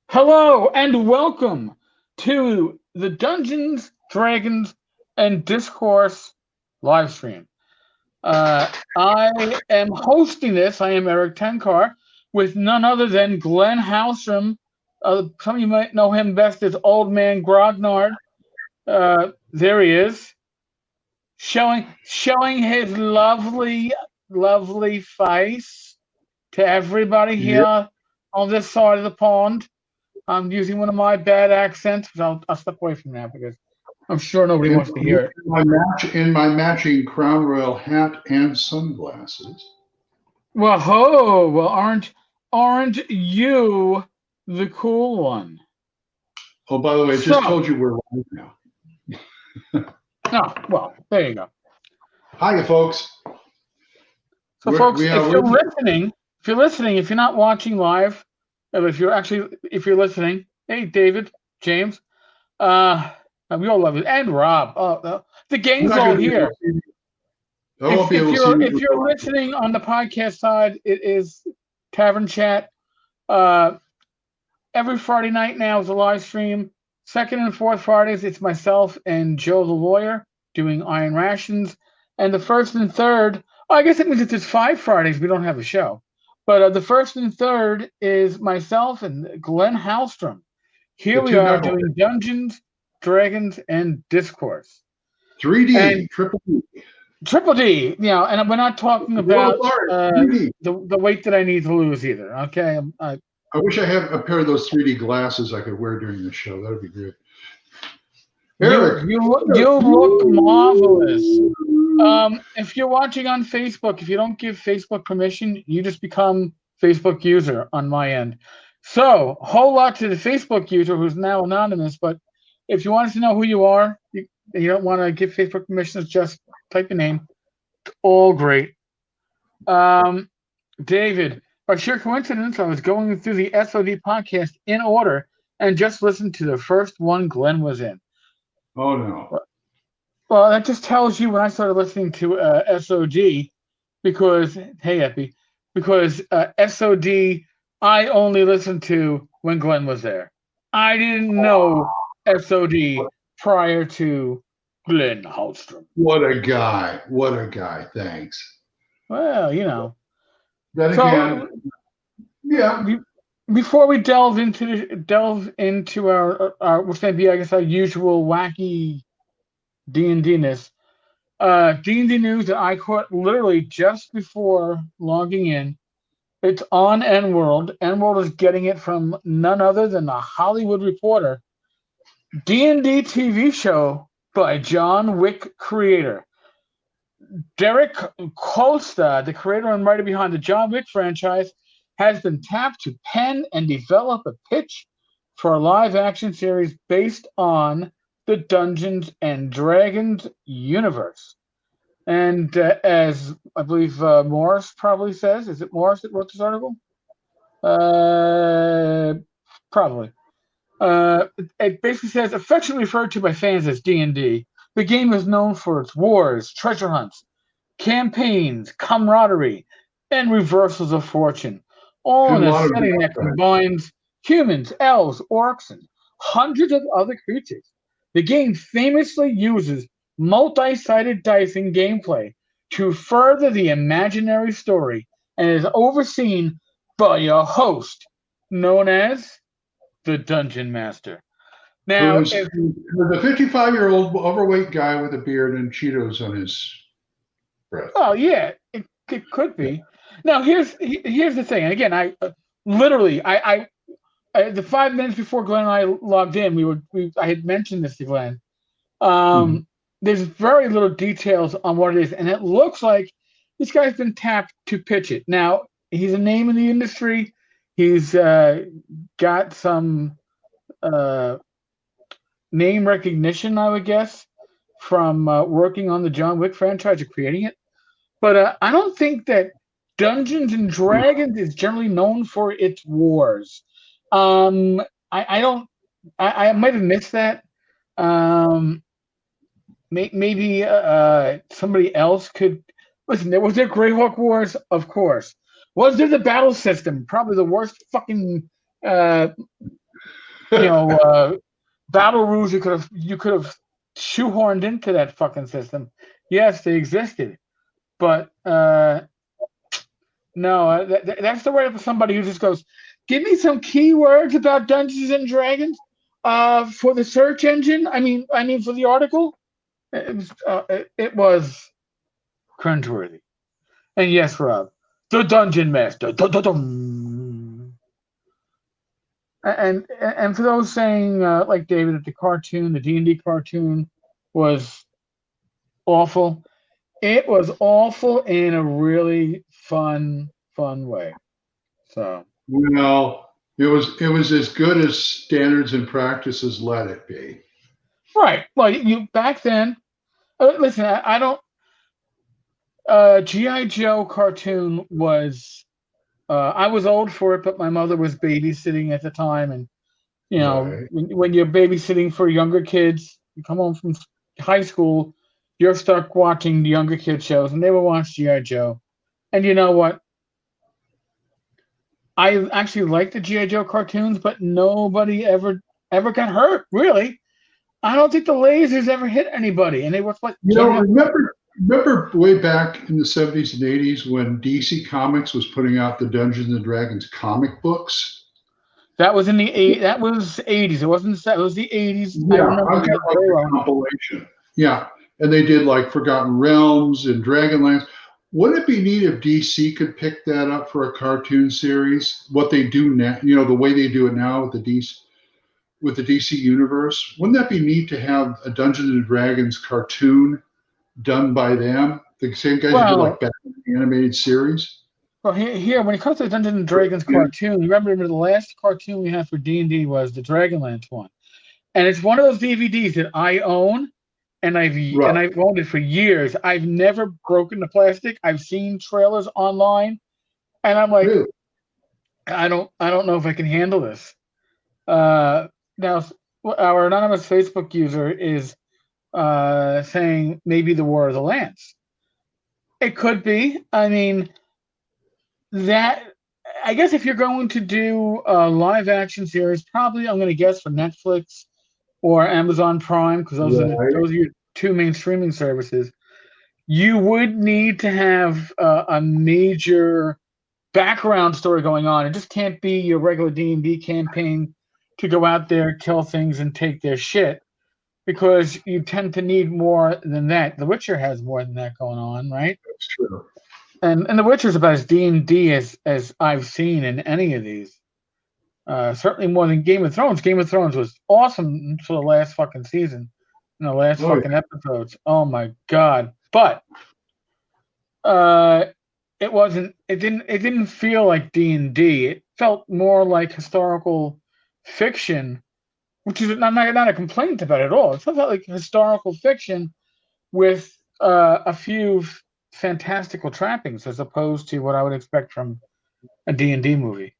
Hello and welcome to the Dungeons, Dragons, and Discourse live stream. I am hosting this. I am Eric Tenkar with none other than Glen Halstrom. Some of you might know him best as Old Man Grognard. There he is, showing his lovely face to everybody Yep. here on this side of the pond. I'm using one of my bad accents, but I'll step away from that because I'm sure nobody In wants to hear it. in my matching Crown Royal hat and sunglasses. Well, aren't you the cool one? Oh, by the way, just So, told you we're live now. oh, well, there you go. Hi, folks. So, folks, if you're listening, if you're not watching live, if you're listening, hey, David, James, we all love it, and Rob. The I'm gang's not all going to be able here. to see you. I won't be able to see If you. you're listening on the podcast side, it is Tavern Chat. Uh, every Friday night now is a live stream. Second and fourth Fridays, it's myself and Joe the lawyer doing Iron Rations. And the first and third, I guess it means if there's 5 Fridays, we don't have a show. But the first and third is myself and Glen Halstrom. Here The we two are knuckle. doing Dungeons, Dragons, and Discourse. 3D, And triple D. Triple D, and we're not talking about World art, 3D. the weight that I need to lose either. Okay, I wish I had a pair of those 3D glasses I could wear during the show. That would be great. Eric. you look marvelous. If you're watching on Facebook, if you don't give Facebook permission, you just become Facebook user on my end. So, whole lot to the Facebook user who's now anonymous. But if you want us to know who you are, you don't want to give Facebook permissions, just type your name. All great. David, by sheer coincidence, I was going through the SOD podcast in order and just listened to the first one Glenn was in. Oh, no. Well, that just tells you when I started listening to SOD, because, hey, Epi, because SOD I only listened to when Glenn was there. I didn't know SOD prior to Glen Halstrom. What a guy. What a guy. Thanks. Well, you know. Then So, again, yeah. before we delve into our what's going to be, I guess, our usual wacky D&D-ness, D&D news that I caught literally just before logging in. It's on N-World. N-World is getting it from none other than the Hollywood Reporter. D&D TV show by John Wick creator. Derek Kolstad, the creator and writer behind the John Wick franchise, has been tapped to pen and develop a pitch for a live-action series based on the Dungeons and Dragons universe. And as I believe Morris probably says, is it Morris that wrote this article? Probably. It basically says, affectionately referred to by fans as D&D, the game is known for its wars, treasure hunts, campaigns, camaraderie, and reversals of fortune, all in And a a lot of setting that combines humans, elves, orcs, and hundreds of other creatures. The game famously uses multi-sided dice in gameplay to further the imaginary story and is overseen by a host known as the Dungeon Master. Now, who's the 55-year-old overweight guy with a beard and Cheetos on his breath. oh yeah, it could be. Now here's the thing. And again, I literally the 5 minutes before Glenn and I logged in, I had mentioned this to Glenn. There's very little details on what it is, and it looks like this guy's been tapped to pitch it. Now he's a name in the industry. He's got some name recognition, I would guess, from working on the John Wick franchise or creating it. But I don't think that Dungeons and Dragons is generally known for its wars. I don't. I might have missed that. Maybe somebody else could listen. Was there Greyhawk Wars? Of course. Was there the battle system? Probably the worst fucking Battle rules you could have shoehorned into that fucking system. Yes, they existed, but no, that's the way for somebody who just goes, give me some keywords about Dungeons and Dragons, for the search engine. I mean for the article. It was cringeworthy. And yes, Rob, the Dungeon Master. Dun, dun, dun. And for those saying, like David, that the D&D cartoon was awful, it was awful in a really fun way. So, Well, it was as good as standards and practices let it be. right. Well, you back then. Listen, I don't. GI Joe cartoon was. I was old for it, but my mother was babysitting at the time, and Right. when you're babysitting for younger kids, you come home from high school, you're stuck watching the younger kid shows, and they will watch GI Joe. And you know what? I actually like the GI Joe cartoons, but nobody ever got hurt. Really, I don't think the lasers ever hit anybody, and they were like, Remember way back in the 70s and 80s when DC Comics was putting out the Dungeons and Dragons comic books? That was That was 80s. It wasn't. It was the 80s. Yeah, I remember I've got that like very a well. compilation. Yeah, and they did like Forgotten Realms and Dragonlance. Wouldn't it be neat if DC could pick that up for a cartoon series? What they do now, the way they do it now with the DC universe. Wouldn't that be neat to have a Dungeons and Dragons cartoon done by them? The same guys who did like Batman the animated series. Well, here, when it comes to the Dungeons and Dragons cartoon, remember the last cartoon we had for D&D was the Dragonlance one, and it's one of those DVDs that I own, and I've owned it for years. I've never broken the plastic. I've seen trailers online, and I'm like, Really? I don't know if I can handle this. Now, our anonymous Facebook user is saying maybe the War of the Lance. It could be. I mean, that I guess if you're going to do a live action series, probably I'm going to guess for Netflix or Amazon Prime, because those are your two main streaming services. You would need to have a major background story going on. It just can't be your regular D&D campaign to go out there, kill things, and take their shit, because you tend to need more than that. The Witcher has more than that going on, right? That's true. And The Witcher is about as D&D as I've seen in any of these. Certainly more than Game of Thrones. Game of Thrones was awesome until the last fucking season, and the last episodes. Oh my god! But it wasn't. It didn't feel like D&D. It felt more like historical fiction, which is not a complaint about it at all. It felt like historical fiction with a few fantastical trappings, as opposed to what I would expect from a D&D movie.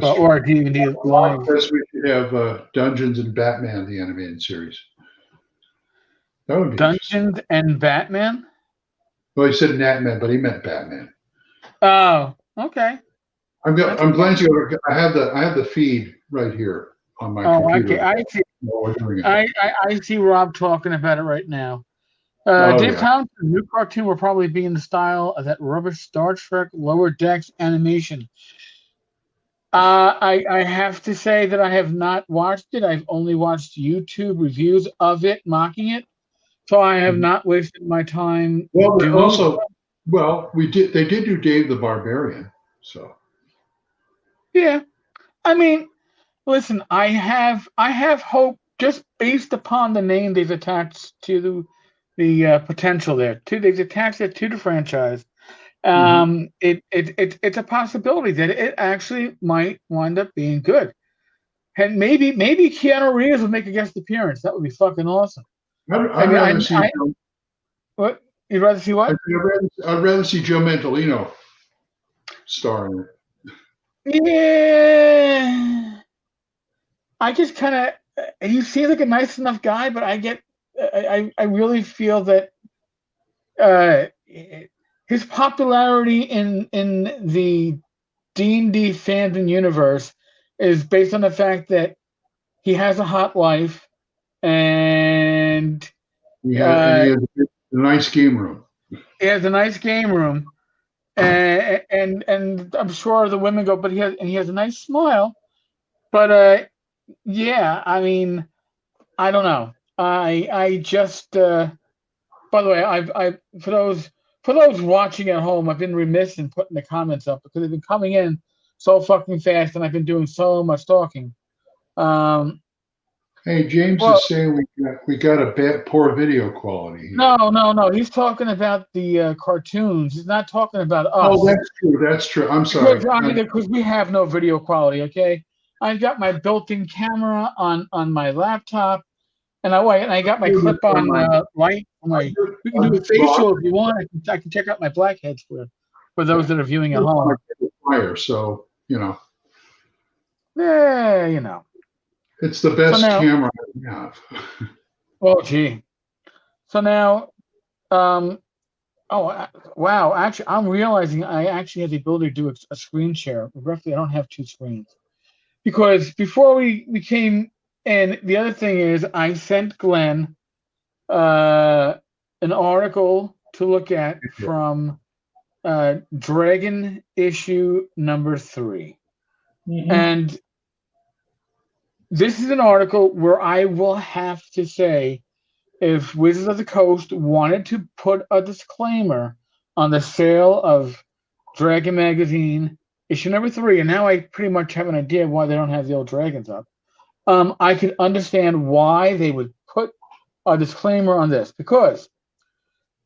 Or a D&D live. We should have Dungeons and Batman, the animated series. That would be Dungeons and Batman? Well, he said Natman, but he meant Batman. Oh, okay. I'm glancing over. I have the feed right here on my computer. Okay. I see Rob talking about it right now. Dave Townsend's new cartoon will probably be in the style of that rubbish Star Trek Lower Decks animation. I have to say that I have not watched it. I've only watched YouTube reviews of it, mocking it. So I have not wasted my time. Well, they did do Dave the Barbarian. So yeah, I mean, listen, I have hope just based upon the name they've attached to the potential there. They've attached it to the franchise. It's a possibility that it actually might wind up being good, and maybe Keanu Reeves will make a guest appearance. That would be fucking awesome. I'd rather see. What you'd rather see? What? I'd rather see Joe Mantelino starring it. Yeah, I just kind of. He seems like a nice enough guy, but I really feel that his popularity in the D&D fandom universe is based on the fact that he has a hot life, and He has a nice game room. he has a nice game room, and I'm sure the women go, but he has a nice smile. But yeah, I mean, I don't know. I just by the way, I for those watching at home, I've been remiss in putting the comments up because they've been coming in so fucking fast, and I've been doing so much talking. Um, Hey, James well, is saying we got a poor video quality here. no. He's talking about the cartoons. He's not talking about Oh, us. that's true. That's true. I'm Because sorry. I mean, because we have no video quality. Okay, I've got my built-in camera on my laptop, and I got my clip-on light. You can do a facial if you want. I can check out my blackheads for those that are viewing at home. Fire, so Yeah, you know. it's the So best now, camera I have. oh gee. So now, um, wow. Actually, I'm realizing I actually have the ability to do a screen share. Roughly, I don't have two screens. Because before we came in, the other thing is I sent Glenn an article to look at from Dragon issue number 3. Mm-hmm. And this is an article where I will have to say, if Wizards of the Coast wanted to put a disclaimer on the sale of Dragon Magazine issue number 3, and now I pretty much have an idea why they don't have the old dragons up. I can understand why they would put a disclaimer on this because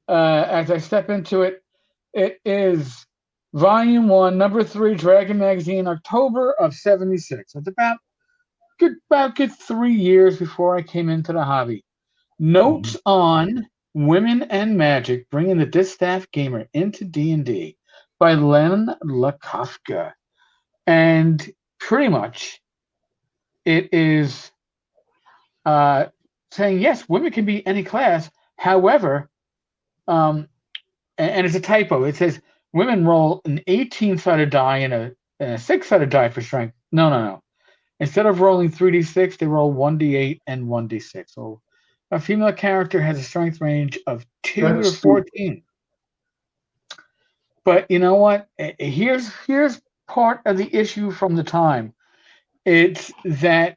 as I step into it, it is Volume 1, Number 3, Dragon Magazine, October of '76. It's about good 3 years before I came into the hobby. Notes on Women and Magic, bringing the distaff gamer into D&D by Len Lakofka. And pretty much it is saying, yes, women can be any class. However, and it's a typo. It says women roll an 18-sided die and a 6-sided die for strength. No. Instead of rolling 3d6, they roll 1d8 and 1d6. So a female character has a strength range of 2 to 14. But you know what? Here's part of the issue from the time. It's that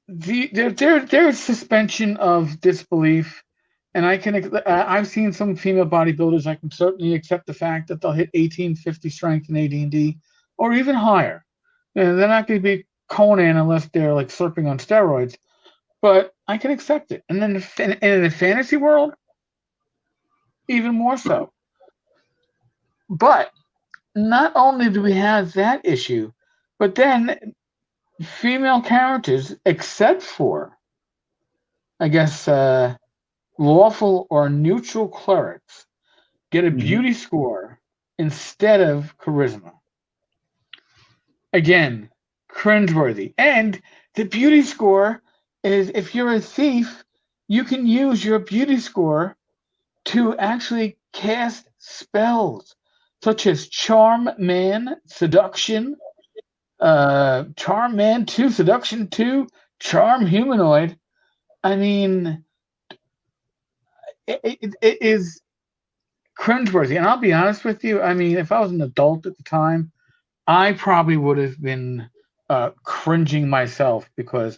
there's suspension of disbelief, and I've seen some female bodybuilders. I can certainly accept the fact that they'll hit 1850 strength in AD&D or even higher. And they're not going to be Conan unless they're like slurping on steroids, but I can accept it. And then in the fantasy world, even more so. But not only do we have that issue, but then female characters, except for, I guess, lawful or neutral clerics, get a beauty score instead of charisma. Again, cringeworthy. And the beauty score is, if you're a thief, you can use your beauty score to actually cast spells such as Charm Man, Seduction, Charm Man 2, Seduction 2, Charm Humanoid. I mean, it is cringeworthy. And I'll be honest with you, I mean, if I was an adult at the time, I probably would have been cringing myself because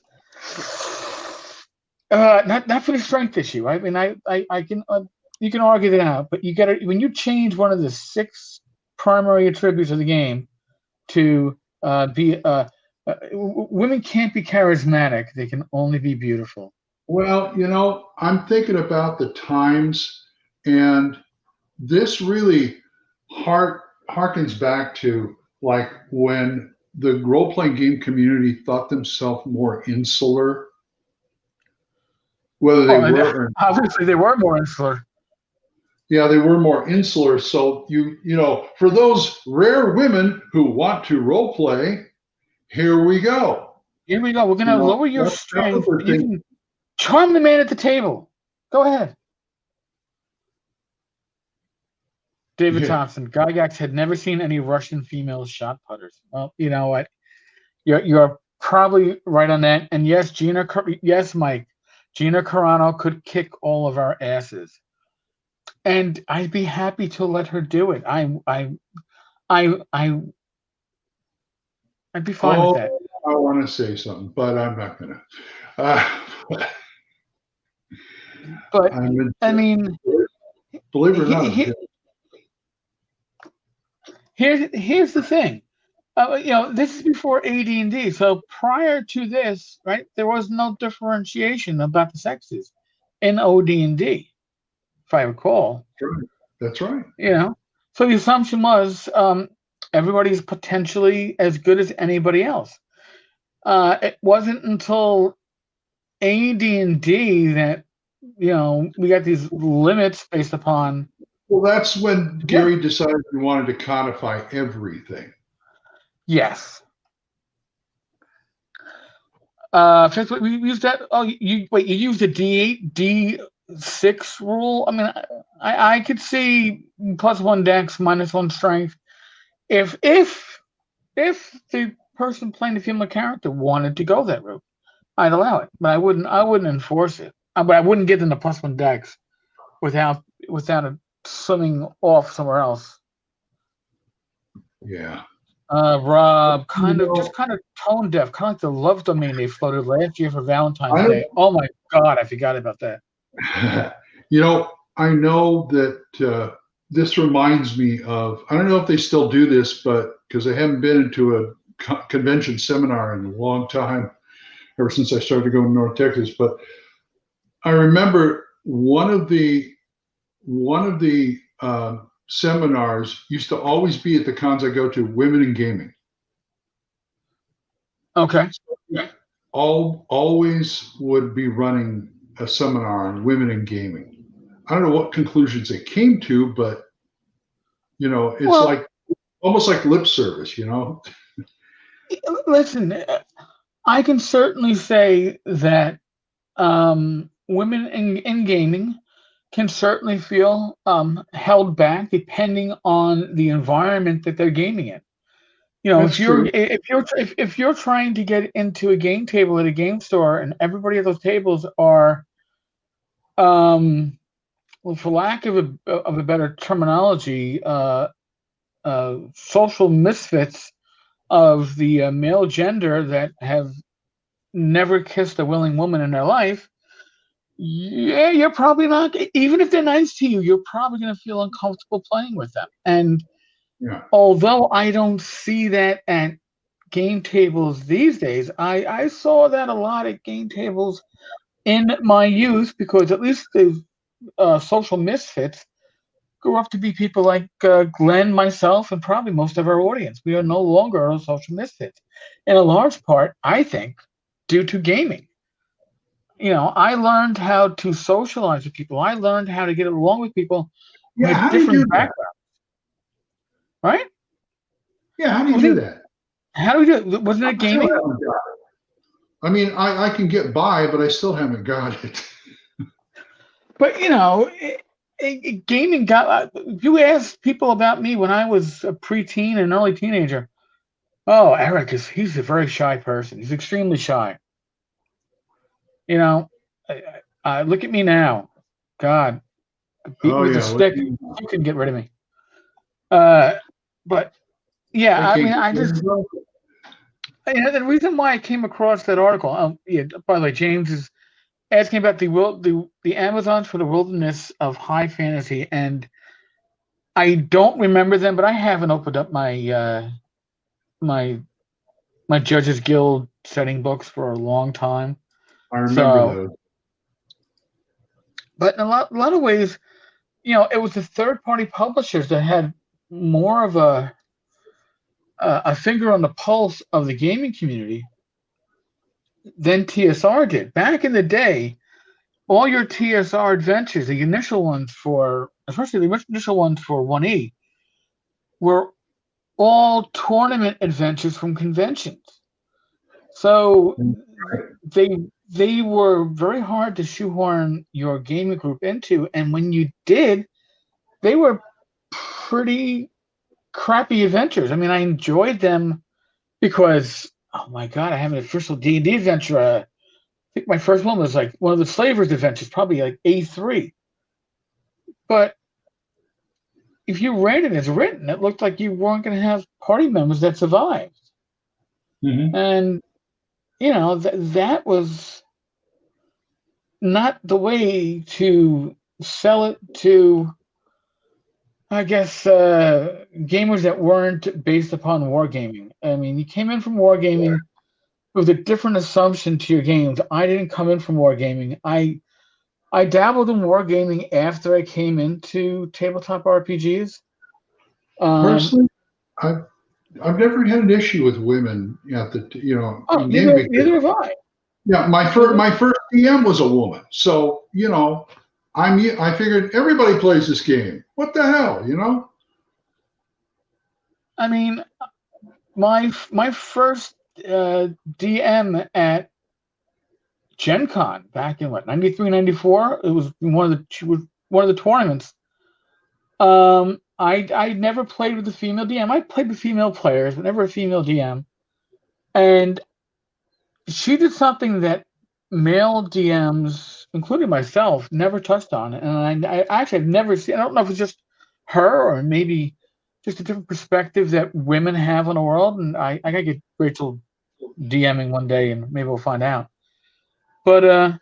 not for the strength issue. I mean, I can you can argue that out, but you got to, when you change one of the 6 primary attributes of the game to be women can't be charismatic; they can only be beautiful. Well, I'm thinking about the times, and this really harkens back to like when the role-playing game community thought themselves more insular, whether they were or not. Obviously they were more insular. Yeah, they were more insular. So for those rare women who want to role play, here we go. Here we go. We're gonna lower your strength. You can charm the man at the table. Go ahead. David Yeah. Thompson, Gygax had never seen any Russian female shot putters. Well, you know what? You're probably right on that. And yes, yes, Mike, Gina Carano could kick all of our asses, and I'd be happy to let her do it. I I'd be fine with Oh, that. I want to say something, but I'm not gonna. Uh, But I'm I mean, believe it or not, I'm he, here's the thing. This is before AD&D. So prior to this, right, there was no differentiation about the sexes in OD&D, if I recall. That's right. So the assumption was everybody's potentially as good as anybody else. It wasn't until AD&D that we got these limits based upon. Well, that's when Gary decided he wanted to codify everything. Yes. We used that. Oh, you used the D8, D6 rule. I mean, I could see +1 dex, -1 strength. If the person playing the female character wanted to go that route, I'd allow it, but I wouldn't enforce it. But I wouldn't give them the +1 dex without it swimming off somewhere else. Yeah. Rob, kind of tone deaf, kind of like the love domain they floated last year for Valentine's Day. Oh my God, I forgot about that. I know that this reminds me of, I don't know if they still do this, but because I haven't been into a convention seminar in a long time, ever since I started going to North Texas. But I remember one of the seminars used to always be at the cons I go to, women in gaming. Okay. Yeah. Always would be running a seminar on women in gaming. I don't know what conclusions they came to, but it's like almost like lip service, Listen, I can certainly say that women in gaming can certainly feel held back depending on the environment that they're gaming in. That's true. If you're trying to get into a game table at a game store and everybody at those tables are, well, for lack of a better terminology, social misfits of the male gender that have never kissed a willing woman in their life, yeah, you're probably not. Even if they're nice to you, you're probably going to feel uncomfortable playing with them. And although I don't see that at game tables these days, I saw that a lot at game tables in my youth, because at least the social misfits grew up to be people like Glenn, myself, and probably most of our audience. We are no longer social misfits, in a large part, I think, due to gaming. I learned how to socialize with people. I learned how to get along with people with different backgrounds. Right? Yeah, how do you do that? How do we do it? Wasn't it gaming? I mean, I can get by, but I still haven't got it. But gaming got. You asked people about me when I was a preteen and early teenager. Oh, Eric he's a very shy person. He's extremely shy. Look at me now. God, beat with a stick. You can get rid of me. But yeah, I mean, I just. The reason why I came across that article. By the way, James is asking about the Amazons for the wilderness of high fantasy, and I don't remember them, but I haven't opened up my my Judges Guild setting books for a long time. I remember those. But in a lot of ways, it was the third-party publishers that had more of a finger on the pulse of the gaming community than TSR did. Back in the day, all your TSR adventures, the initial ones especially the initial ones for 1E, were all tournament adventures from conventions. So they were very hard to shoehorn your gaming group into, and when you did, they were pretty crappy adventures. I mean, I enjoyed them because, oh my God, I have an official D&D adventure. I think my first one was like one of the Slavers adventures, probably like A3. But if you read it as written, it looked like you weren't going to have party members that survived. Mm-hmm. And, that was not the way to sell it to, I guess, gamers that weren't based upon wargaming. I mean, you came in from wargaming with a different assumption to your games. I didn't come in from wargaming. I dabbled in wargaming after I came into tabletop RPGs. Personally, I've never had an issue with women at the in gaming. Neither have I. Yeah, my first DM was a woman, so I figured everybody plays this game. What the hell, I mean, my first DM at Gen Con back in 93, 94. It was one of the tournaments. I never played with a female DM. I played with female players, but never a female DM. And she did something that male DMs, including myself, never touched on. And I actually have never seen. I don't know if it's just her or maybe just a different perspective that women have on the world. And I gotta get Rachel DMing one day, and maybe we'll find out. But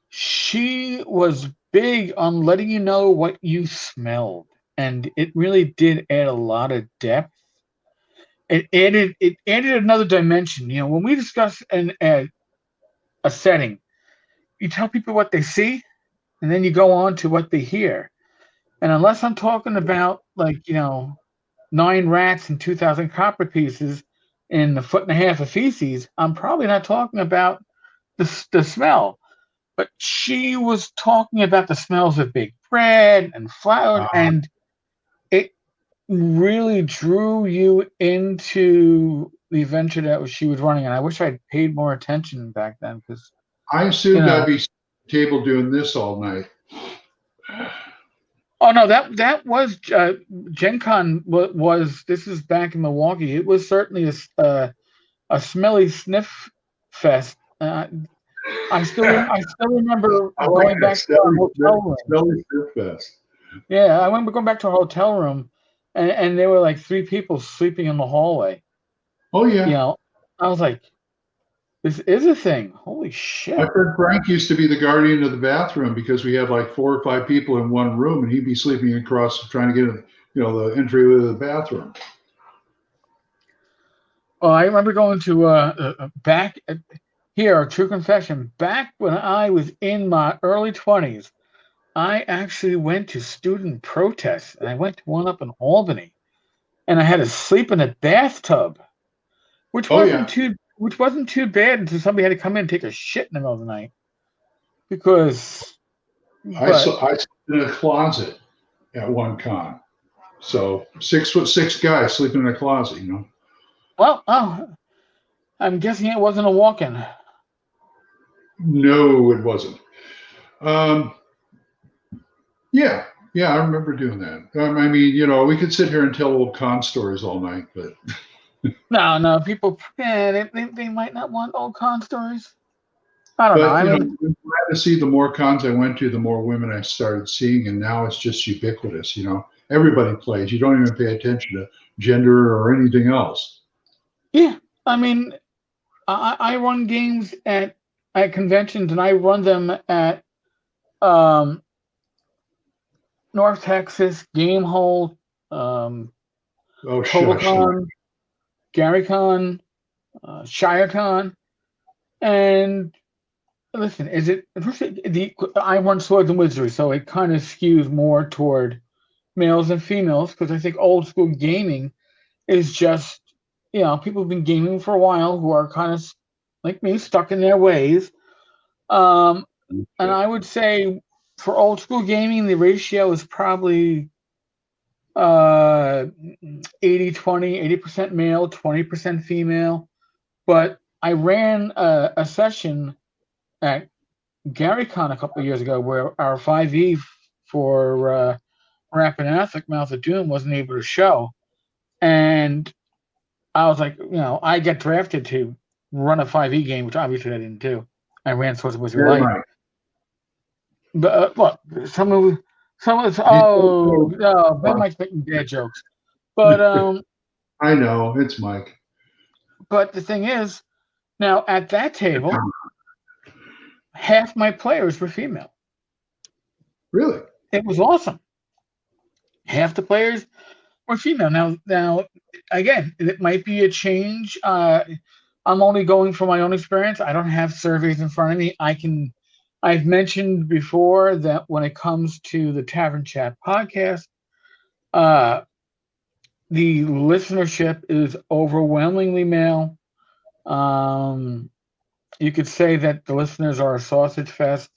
she was big on letting you know what you smelled, and it really did add a lot of depth. It added another dimension. When we discuss a setting, you tell people what they see, and then you go on to what they hear. And unless I'm talking about 9 rats and 2,000 copper pieces and a foot and a half of feces, I'm probably not talking about the smell. But she was talking about the smells of baked bread and flour, and it really drew you into the adventure that she was running. And I wish I'd paid more attention back then, because I assumed I'd be at the table doing this all night. Oh no, that was Gen Con was this is back in Milwaukee. It was certainly a smelly sniff fest. I still remember going back to our hotel room. Smelly sniff fest. Yeah, I remember going back to our hotel room, and there were like 3 people sleeping in the hallway. Oh yeah. I was like, this is a thing. Holy shit. My friend Frank used to be the guardian of the bathroom because we had like 4 or 5 people in one room, and he'd be sleeping across, trying to get the entryway to the bathroom. Oh, I remember going to back here, true confession. Back when I was in my early 20s, I actually went to student protests, and I went to one up in Albany, and I had to sleep in a bathtub, which wasn't too bad until somebody had to come in and take a shit in the middle of the night. Because I slept in a closet at one con. So 6'6" guy sleeping in a closet, Well, I'm guessing it wasn't a walk-in. No, it wasn't. Yeah, I remember doing that. I mean, we could sit here and tell old con stories all night, but no, people, they might not want old con stories. I don't know. I mean, I'm glad to see the more cons I went to, the more women I started seeing, and now it's just ubiquitous. Everybody plays. You don't even pay attention to gender or anything else. Yeah, I mean, I run games at conventions, and I run them at North Texas, Gamehole, TotalCon, GaryCon, ShireCon, and listen, I run Swords and Wizardry, so it kind of skews more toward males and females, because I think old school gaming is just, people have been gaming for a while who are kind of like me, stuck in their ways. And I would say for old school gaming, the ratio is probably 80-20, 80% male, 20% female. But I ran a session at GaryCon a couple of years ago where our 5e for Rappaneathic, Mouth of Doom, wasn't able to show. And I was like, I get drafted to run a 5e game, which obviously I didn't do. I ran Sorcerer Wizard Light. Right. But look, someone Ben Mike's making bad jokes. But I know, it's Mike. But the thing is, now at that table, half my players were female. Really? It was awesome. Half the players were female. Now, again, it might be a change. I'm only going from my own experience. I don't have surveys in front of me. I've mentioned before that when it comes to the Tavern Chat podcast, the listenership is overwhelmingly male. You could say that the listeners are a sausage fest.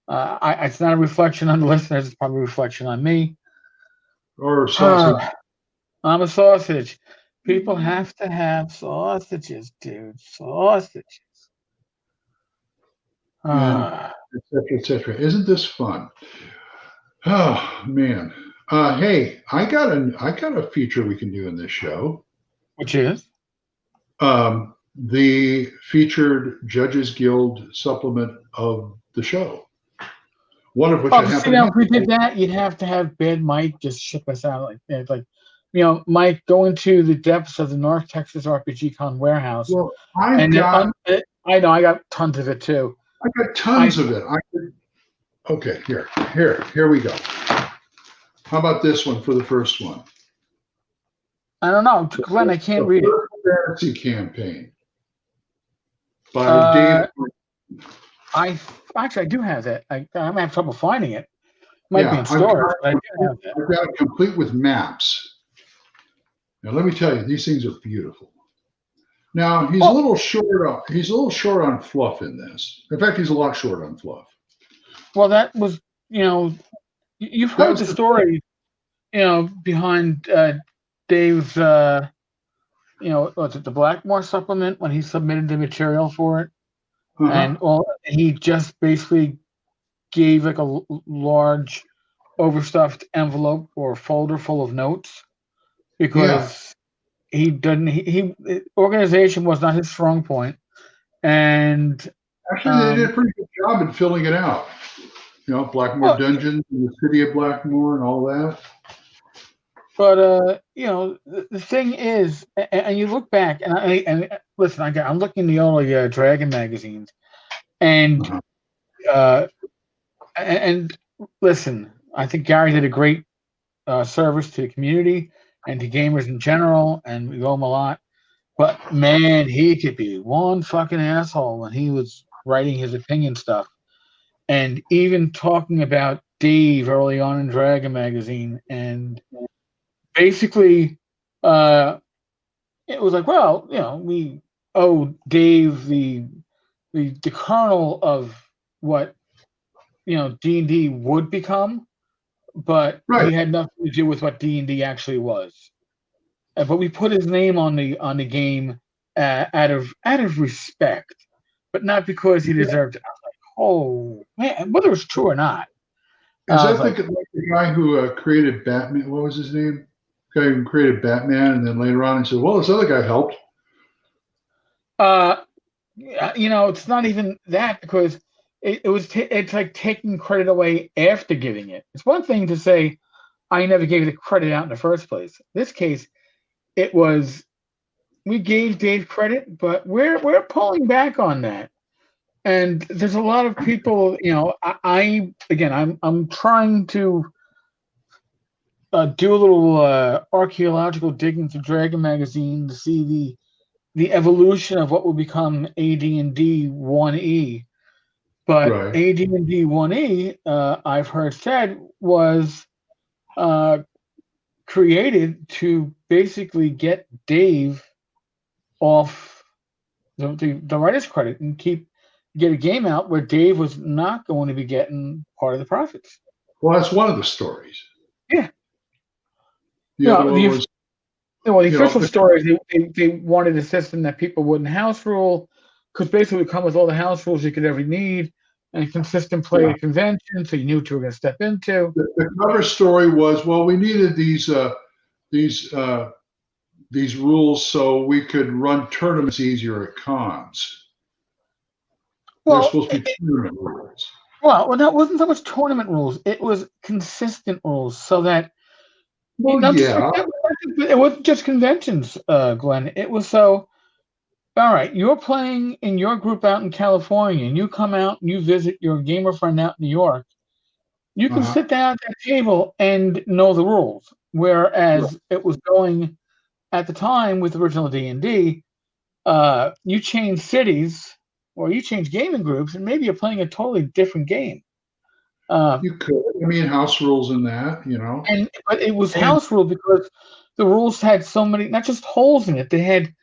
It's not a reflection on the listeners. It's probably a reflection on me. Or sausage. I'm a sausage. People have to have sausages, dude. Sausages. Et cetera, et cetera. Isn't this fun? Oh man. Hey, I got a feature we can do in this show. Which is? The featured Judges Guild supplement of the show. One of which I have. If we did that, you'd have to have Bad Mike just ship us out like that. Like, Mike, go into the depths of the North Texas RPG Con warehouse. Well, I know I got tons of it too. I got tons of it. Okay, here we go. How about this one for the first one? I don't know, Glenn. I can't read it. Fantasy Campaign by Dave. I do have that. I'm gonna have trouble finding it. Might be in storage. I've got it complete with maps. Now let me tell you, these things are beautiful. Now he's a little short. He's a little short on fluff in this. In fact, he's a lot short on fluff. Well, that was you've heard the story, behind Dave's was it the Blackmore supplement when he submitted the material for it, and he just basically gave like a large overstuffed envelope or folder full of notes because organization was not his strong point, and actually they did a pretty good job in filling it out. Blackmore Dungeons and the city of Blackmore and all that. But the thing is, and you look back, and listen, I'm looking at the old Dragon magazines, and listen, I think Gary did a great service to the community and to gamers in general, and we owe him a lot. But man, he could be one fucking asshole when he was writing his opinion stuff, and even talking about Dave early on in Dragon magazine, and basically, it was like, well, we owe Dave the kernel of what D&D would become, but he had nothing to do with what D&D actually was. But we put his name on the game out of respect, but not because he deserved it. I was like, oh man, whether it's true or not. Is that the guy who created Batman? What was his name? The guy who created Batman, and then later on he said, "Well, this other guy helped." It's not even that, because it's like taking credit away after giving it. It's one thing to say, I never gave the credit out in the first place. In this case, it was, we gave Dave credit, but we're pulling back on that. And there's a lot of people, I'm trying to do a little archaeological digging through Dragon magazine to see the evolution of what will become AD&D 1E. But AD&D 1E, I've heard said, was created to basically get Dave off the writer's credit and get a game out where Dave was not going to be getting part of the profits. Well, that's one of the stories. Yeah. The official story is they wanted a system that people wouldn't house rule, because basically it would come with all the house rules you could ever need, and a consistent play at convention, so you knew what you were going to step into. The cover story was, well, we needed these rules so we could run tournaments easier at cons. They're supposed to be tournament rules. Well, that wasn't so much tournament rules. It was consistent rules, so that it wasn't just conventions, Glenn. It was so. All right, you're playing in your group out in California, and you come out and you visit your gamer friend out in New York. You can sit down at that table and know the rules. Whereas it was going at the time with original D&D, you change cities or you change gaming groups, and maybe you're playing a totally different game. You could. I mean, house rules in that, But it was house rule because the rules had so many, not just holes in it. They had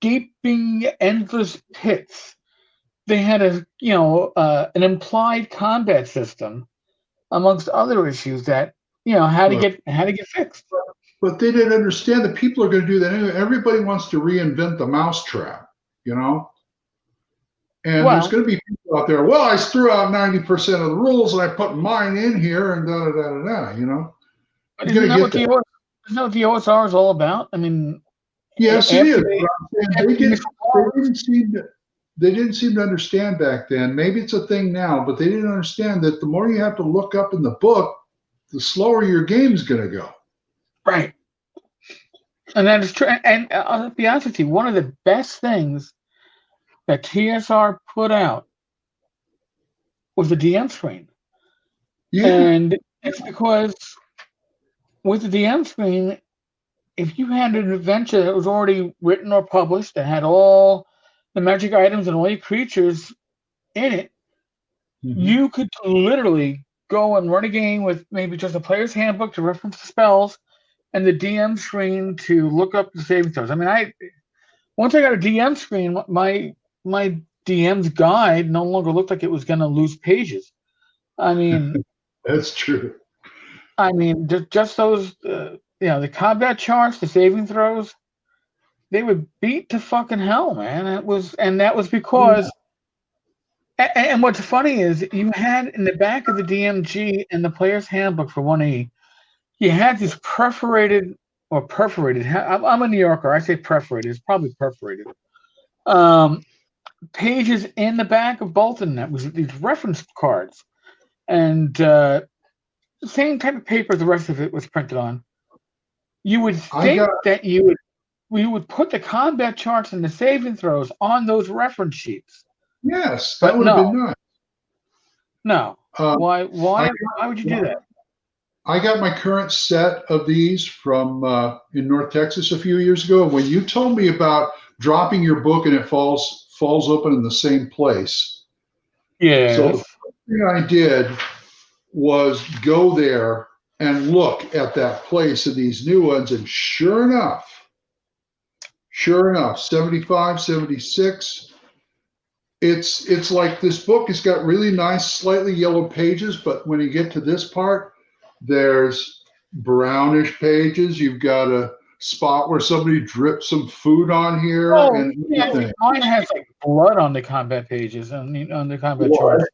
gaping, endless pits. They had an implied combat system, amongst other issues that had to get fixed. But they didn't understand that people are going to do that anyway. Everybody wants to reinvent the mousetrap, And there's going to be people out there. Well, I threw out 90% of the rules and I put mine in here and da da da da. But isn't that what the OSR is all about? I mean, yes, it is. They didn't seem to understand back then. Maybe it's a thing now, but they didn't understand that the more you have to look up in the book, the slower your game's going to go. Right. And that is true. And I'll be honest with you, one of the best things that TSR put out was the DM screen. Yeah. And it's because with the DM screen, if you had an adventure that was already written or published that had all the magic items and all your creatures in it, you could literally go and run a game with maybe just a player's handbook to reference the spells and the DM screen to look up the saving throws. I mean, once I got a DM screen, my DM's guide no longer looked like it was going to lose pages. I mean, that's true. I mean, just those, the combat charts, the saving throws, they would beat to fucking hell, man. That was because. Yeah. And what's funny is you had in the back of the DMG and the player's handbook for 1E, you had these perforated. I'm a New Yorker. I say perforated. It's probably perforated. Pages in the back of both of them was these reference cards, and the same type of paper the rest of it was printed on. You would think that we would put the combat charts and the saving throws on those reference sheets. Yes, that would have been nice. No. Why would you do that? I got my current set of these from in North Texas a few years ago. When you told me about dropping your book and it falls open in the same place. Yeah. So the first thing I did was go there and look at that place and these new ones, and sure enough, 75, 76. It's like this book has got really nice, slightly yellow pages, but when you get to this part, there's brownish pages. You've got a spot where somebody dripped some food on here. And mine has like blood on the combat pages on the combat charts.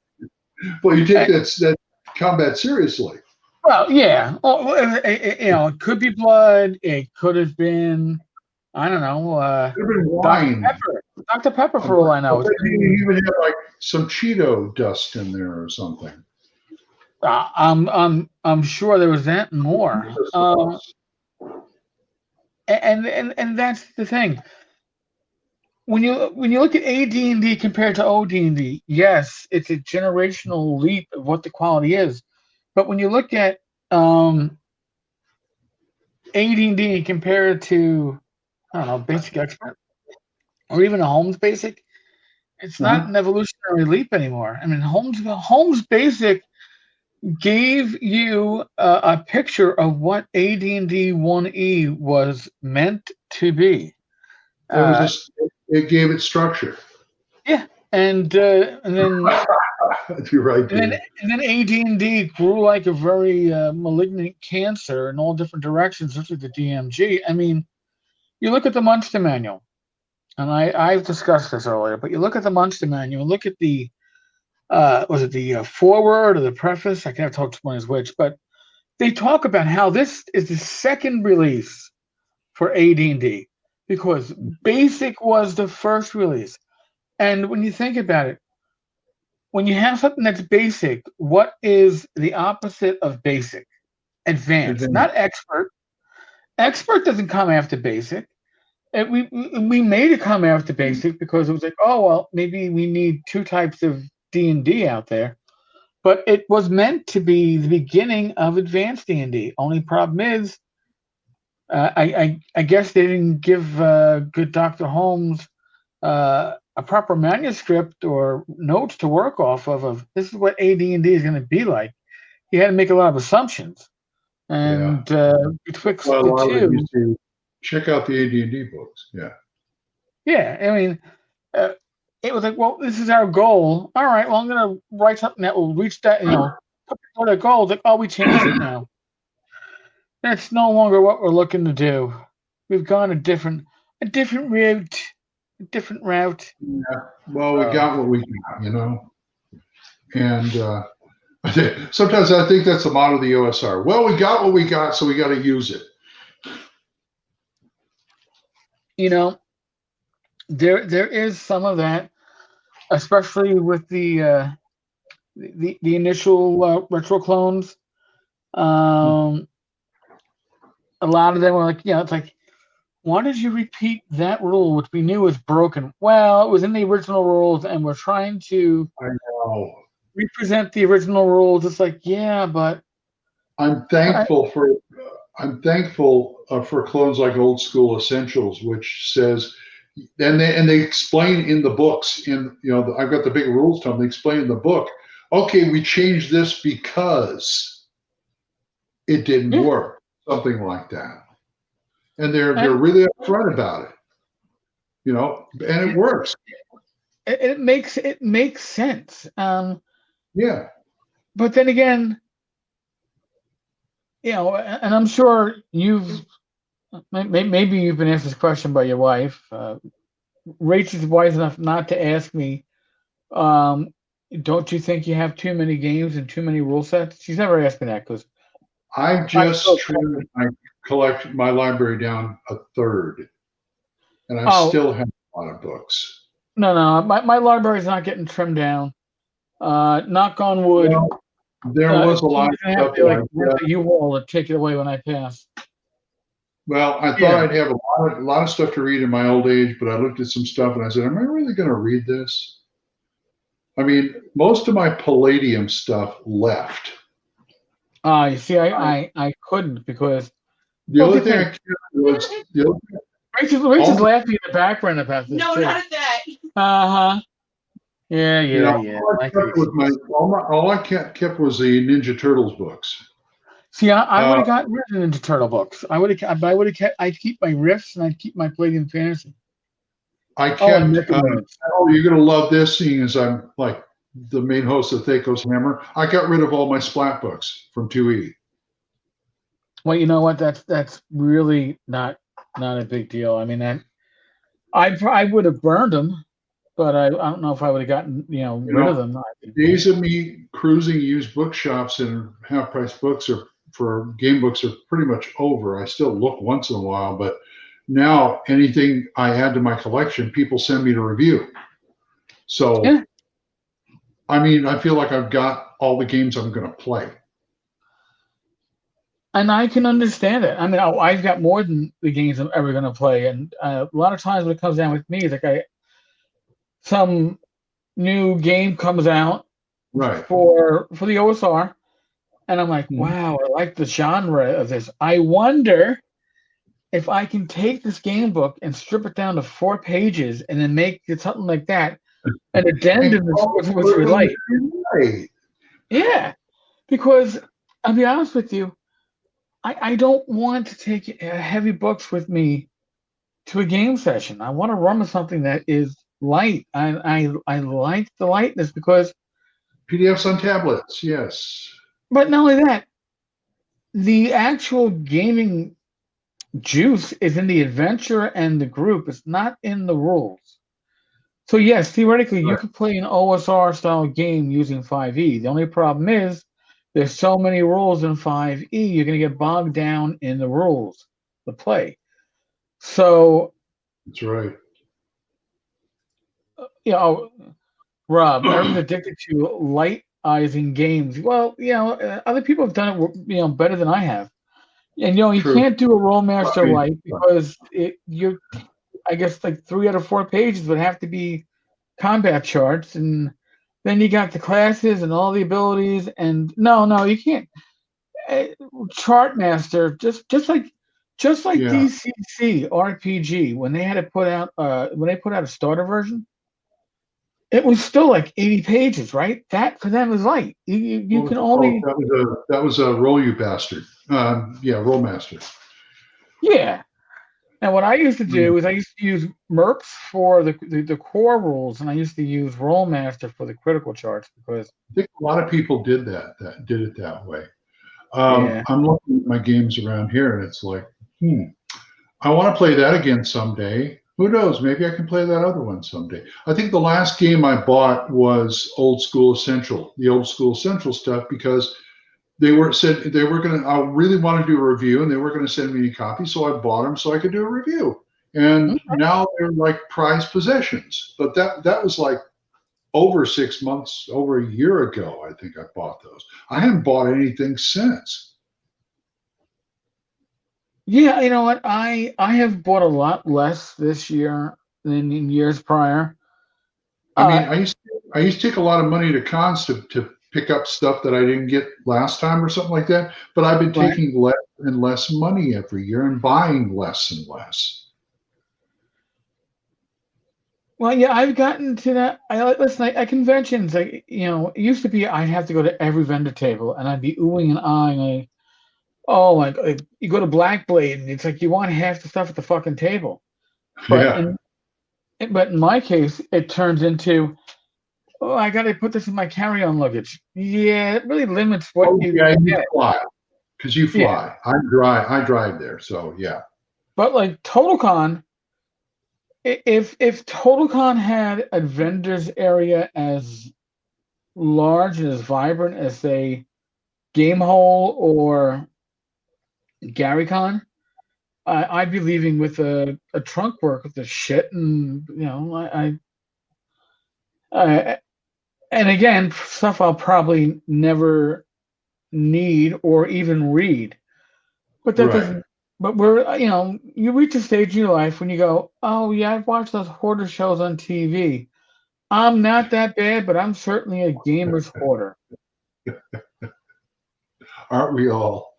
Well, you take that combat seriously. Well, yeah. It could be blood. It could have been, I don't know, wine. Dr. Pepper for all I know. You even had like some Cheeto dust in there or something. I'm sure there was that and more. And that's the thing. When you look at AD&D compared to OD&D, yes, it's a generational leap of what the quality is. But when you look at AD&D compared to, I don't know, Basic Expert or even a Holmes Basic, it's not an evolutionary leap anymore. I mean, Holmes Basic gave you a picture of what AD&D 1E was meant to be. It gave it structure. Yeah, and then you're right. And then AD&D grew like a very malignant cancer in all different directions, such as the DMG. I mean, you look at the Munster Manual, and I've discussed this earlier, but you look at the Munster Manual, look at the was it the foreword or the preface? I can't talk to one is which, but they talk about how this is the second release for AD&D because Basic was the first release. And when you think about it, when you have something that's basic, what is the opposite of basic? Advanced, Advanced. not expert. Expert doesn't come after basic. We made it come after basic because it was like, oh well, maybe we need two types of D&D out there, but it was meant to be the beginning of advanced D&D. Only problem is, I guess they didn't give good Dr. Holmes a proper manuscript or notes to work off of this is what AD&D is going to be like. He had to make a lot of assumptions, Yeah. and betwixt Well, a the lot of it two, used to check out the AD&D books. Yeah. yeah, I mean, uh, it was like, well, this is our goal. All right, well, I'm going to write something that will reach that, put our goal. It's like, oh, we changed it now. That's no longer what we're looking to do. We've gone a different route, a different route. Yeah. Well, we got what we got, and sometimes I think that's the motto of the OSR. Well, we got what we got, so we got to use it. There is some of that, especially with the initial retro clones. A lot of them were like, it's like, why did you repeat that rule, which we knew was broken? Well, it was in the original rules, and we're trying to represent the original rules. It's like, yeah, but I'm thankful for clones like Old School Essentials, which says, and they explain in the books. I've got the big rules tome. They explain in the book. Okay, we changed this because it didn't work. Something like that, and they're really upfront about it. And it works. It makes sense. Yeah. But then again, and I'm sure maybe you've been asked this question by your wife. Rachel's wise enough not to ask me, don't you think you have too many games and too many rule sets? She's never asked me that because I've just trimmed my library down a third, and I still have a lot of books. No, my library's not getting trimmed down. Knock on wood. Well, there was a lot of stuff. You will take it away when I pass. Well, I thought I'd have a lot of stuff to read in my old age, but I looked at some stuff and I said, "Am I really going to read this?" I mean, most of my Palladium stuff left. You see, I couldn't because the only thing I kept was Rachel's laughing in the background about this. No, not at that. Yeah. All I kept was the Ninja Turtles books. See, I would have gotten rid of the Ninja Turtle books. I'd keep my Riffs and I'd keep my Palladium Fantasy. I kept. You're gonna love this, seeing as I'm like the main host of Thaco's Hammer. I got rid of all my Splat books from 2E. Well, you know what? That's really not a big deal. I mean, I would have burned them, but I don't know if I would have gotten rid of them. Days of me cruising used bookshops and half-price books for game books are pretty much over. I still look once in a while, but now anything I add to my collection, people send me to review. So, I mean, I feel like I've got all the games I'm going to play. And I can understand it. I mean, I've got more than the games I'm ever going to play. And a lot of times when it comes down with me, it's like some new game comes out for the OSR, and I'm like, wow, I like the genre of this. I wonder if I can take this game book and strip it down to 4 pages and then make it something like that, an addendum with relate. Yeah, because I'll be honest with you, I don't want to take heavy books with me to a game session. I want to run with something that is light. I like the lightness because PDFs on tablets, yes. But not only that, the actual gaming juice is in the adventure and the group. It's not in the rules. So yes, theoretically, you Right. could play an OSR style game using 5e. The only problem is there's so many rules in 5e, you're going to get bogged down in the rules to play. So, That's right. you know, Rob, everyone's addicted to lightizing games. Well, other people have done it, better than I have. And you True. can't do a roll I master mean, light because I guess like 3 out of 4 pages would have to be combat charts, and then you got the classes and all the abilities. And no, you can't. Uh, Chart master, just like yeah. DCC RPG when they had to put out when they put out a starter version. It was still like 80 pages, right? That for them is light. You What was can it called? only, That was a roll you bastard. Yeah, roll master. yeah. Now, what I used to Mm. do is I used to use Mercs for the core rules, and I used to use Rollmaster for the critical charts because, I think a lot of people did that. That did it that way. yeah, I'm looking at my games around here, and it's like, I want to play that again someday. Who knows? Maybe I can play that other one someday. I think the last game I bought was Old School Essential, the Old School Essential stuff, because said they were going to. I really want to do a review, and they were going to send me a copy, so I bought them so I could do a review. And now they're like prized possessions. But that was like over 6 months, over a year ago. I think I bought those. I haven't bought anything since. yeah. You know what? I have bought a lot less this year than in years prior. I mean, Uh, I used to take a lot of money to cons to pick up stuff that I didn't get last time or something like that. But I've been right. taking less and less money every year and buying less and less. Well, yeah, I've gotten to that. Listen, at conventions, it used to be I'd have to go to every vendor table and I'd be oohing and ahhing. Oh, like you go to Black Blade and it's like you want half the stuff at the fucking table. But Yeah. in my case, it turns into, oh, I got to put this in my carry-on luggage. Yeah, it really limits what Oh, you yeah, you get. fly because you Yeah, fly. I drive there, so yeah. but like TotalCon, if TotalCon had a vendors area as large and as vibrant as say Gamehole or GaryCon, I'd be leaving with a trunk work of the shit, and I and again stuff I'll probably never need or even read. But that Right. doesn't. But you reach a stage in your life when you go, oh yeah, I've watched those hoarder shows on TV. I'm not that bad, but I'm certainly a gamer's hoarder. Aren't we all?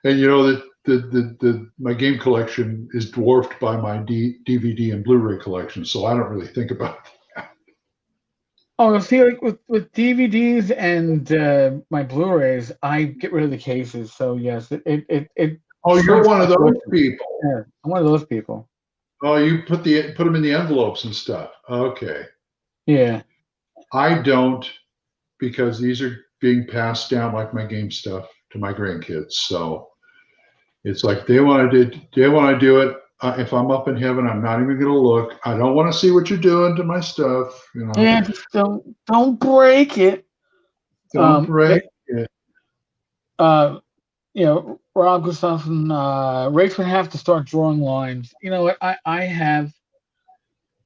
And you know that the my game collection is dwarfed by my DVD and Blu-ray collection, so I don't really think about it. Oh, see, like with DVDs and my Blu-rays, I get rid of the cases. So yes, it Oh, you're shrinks one my of those collection. people. Yeah, I'm one of those people. Oh, you put them in the envelopes and stuff. Okay. Yeah. I don't, because these are being passed down like my game stuff to my grandkids. So it's like they want to do it. If I'm up in heaven, I'm not even going to look. I don't want to see what you're doing to my stuff. Yeah, just don't break it. Don't Yeah, break it. Rob Gustafson, Rach would have to start drawing lines. You know what? I have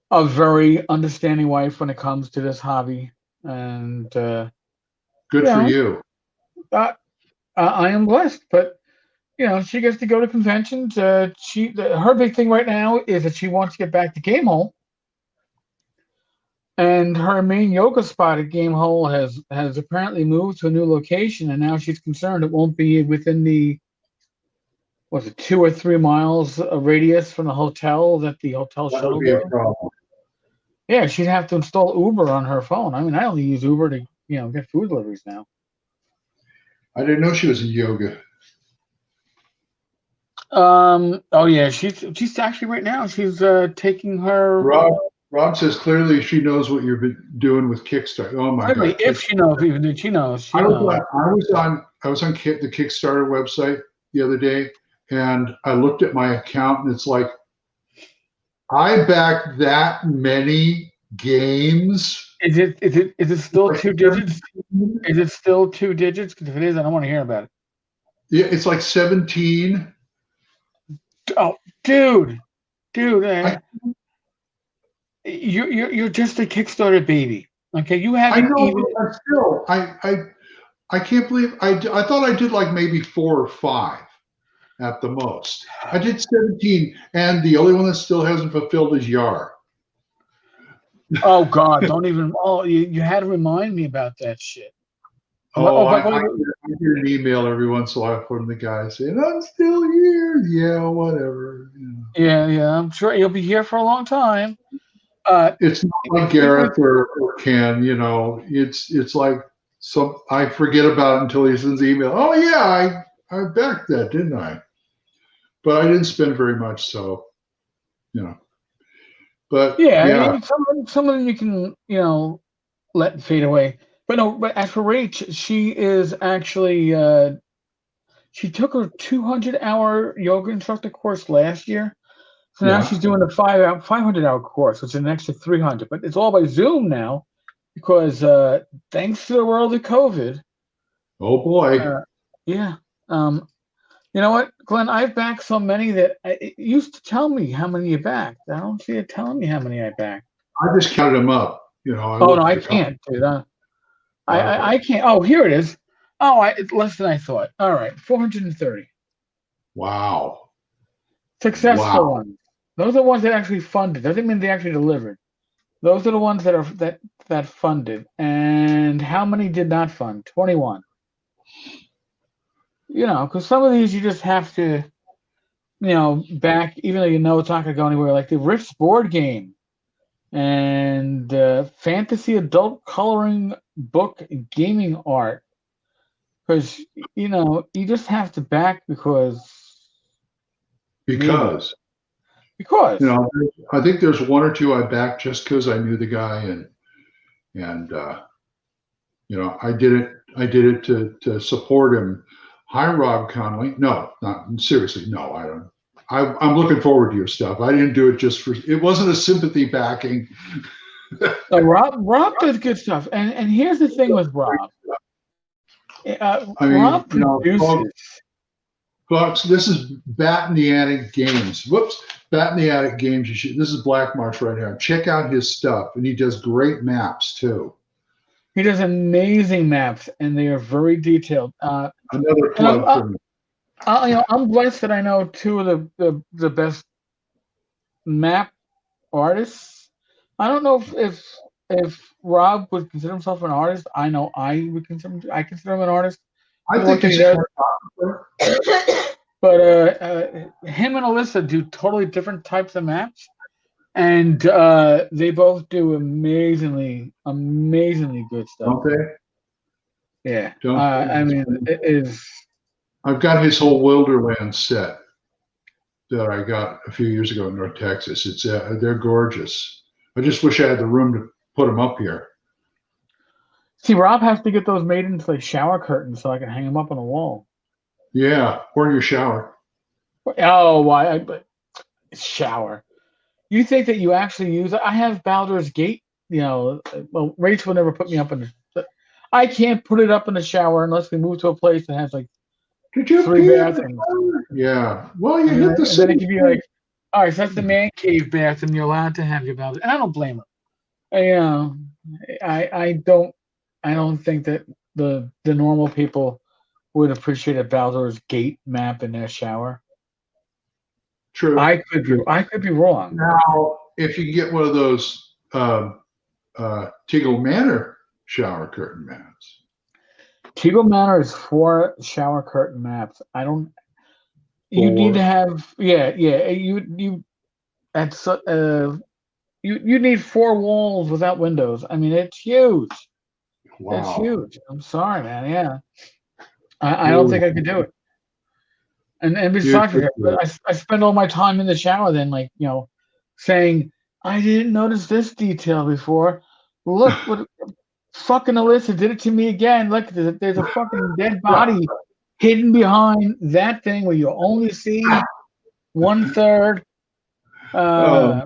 a very understanding wife when it comes to this hobby, and you Good for know, you. uh, I am blessed. But she gets to go to conventions. Her big thing right now is that she wants to get back to Gamehole, and her main yoga spot at Gamehole has apparently moved to a new location, and now she's concerned it won't be within the was it 2 or 3 miles a radius from the hotel that the hotel That would shuttle be a goes. problem. Yeah, she'd have to install Uber on her phone. I mean, I only use Uber to get food deliveries now. I didn't know she was in yoga. Oh yeah, she's actually right now she's taking her. Rob says clearly she knows what you've been doing with Kickstarter. Oh my Certainly, God, if she knows, even if she knows, she I was knows. on the Kickstarter website the other day, and I looked at my account, and it's like I backed that many games. Is it still Like 2 digits? 17. Is it still 2 digits? Because if it is, I don't want to hear about it. Yeah, it's like 17. Oh, dude, I you're just a Kickstarter baby. Okay, you I haven't know, even. but still, I can't believe I thought I did like maybe 4 or 5 at the most. I did 17, and the only one that still hasn't fulfilled is Yar. Oh God, don't even. Oh, you had to remind me about that shit. Oh, Oh, but I get an email every once in a while from the guy saying, I'm still here. Yeah, whatever. yeah, I'm sure you'll be here for a long time. It's not like Gareth or Ken, it's like I forget about it until he sends the email. Oh yeah, I backed that, didn't I? But I didn't spend very much, so you know. But Yeah, I yeah, mean, some of them you can let fade away. But no, but as for Rach, she is actually she took her 200-hour yoga instructor course last year. So now yeah. she's doing a 500-hour course, which is an extra 300. But it's all by Zoom now because thanks to the world of COVID, Oh boy. uh, yeah. Um, you know what, Glenn? I've backed so many that it used to tell me how many you backed. I don't see it telling me how many I backed. I just counted them up. I Oh no, looked I at the couple. can't, dude. I Okay. can't. Oh, here it is. Oh, it's less than I thought. All right, 430 Wow. successful Wow. ones. Those are the ones that actually funded. Doesn't mean they actually delivered. Those are the ones that funded. And how many did not fund? 21. Because some of these you just have to, back, even though it's not going to go anywhere. Like the Rifts board game and fantasy adult coloring book gaming art. Because you just have to back maybe Because because I think there's one or two I backed just because I knew the guy and I did it to support him. Hi, Rob Conley. No, not seriously. No, I don't. I'm looking forward to your stuff. I didn't do it just for. It wasn't a sympathy backing. Rob does good stuff. And here's the thing with Rob. I mean, Rob produces. folks, this is Bat in the Attic Games. Whoops, Bat in the Attic Games. This is Black March right now. Check out his stuff, and he does great maps too. He does amazing maps, and they are very detailed. Another And plug for me. I'm blessed that I know two of the best map artists. I don't know if Rob would consider himself an artist. I know I consider him an artist for I the work think that he he's a does. cartographer. But him and Alyssa do totally different types of maps, and they both do amazingly good stuff. Don't they? Yeah, Don't I they? mean, it is. I've got his whole Wilderland set that I got a few years ago in North Texas. They're gorgeous. I just wish I had the room to put them up here. See, Rob has to get those made into like shower curtains so I can hang them up on the wall. Yeah, or in your shower. Oh, why? Shower. You think that you actually use it? I have Baldur's Gate. Well, Rach will never put me up in the. I can't put it up in the shower unless we move to a place that has like Did you 3 pee in the bathrooms. shower? Yeah. Well, you And hit the then it same could be thing. like, all right, so that's the man cave bathroom. You're allowed to have your Baldur's, and I don't blame her. I don't think that the normal people would appreciate a Baldur's Gate map in their shower. True. I could be wrong. Now, if you get one of those Teagle Manor shower curtain mats. Teagle Manor is 4 shower curtain maps. I don't. You need to 4. have you that's you need 4 walls without windows. I mean, it's huge. It's Wow. huge. I'm sorry, man. Yeah, I don't Holy. think I could do it. And You besides, I spend all my time in the shower then, like saying I didn't notice this detail before. Look what fucking Alyssa did it to me again. Look, there's a fucking dead body hidden behind that thing where you only see 1/3. Oh,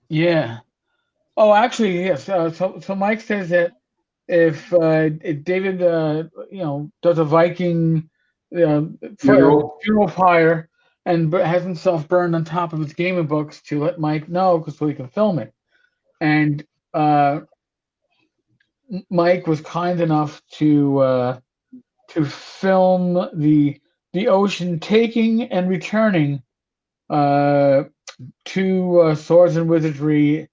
Yeah. Oh, actually, yes. So Mike says that if David, does a Viking, Funeral. funeral pyre and has himself burned on top of his gaming books, to let Mike know, because so he can film it. And uh, Mike was kind enough to film the ocean taking and returning uh, two swords and wizardry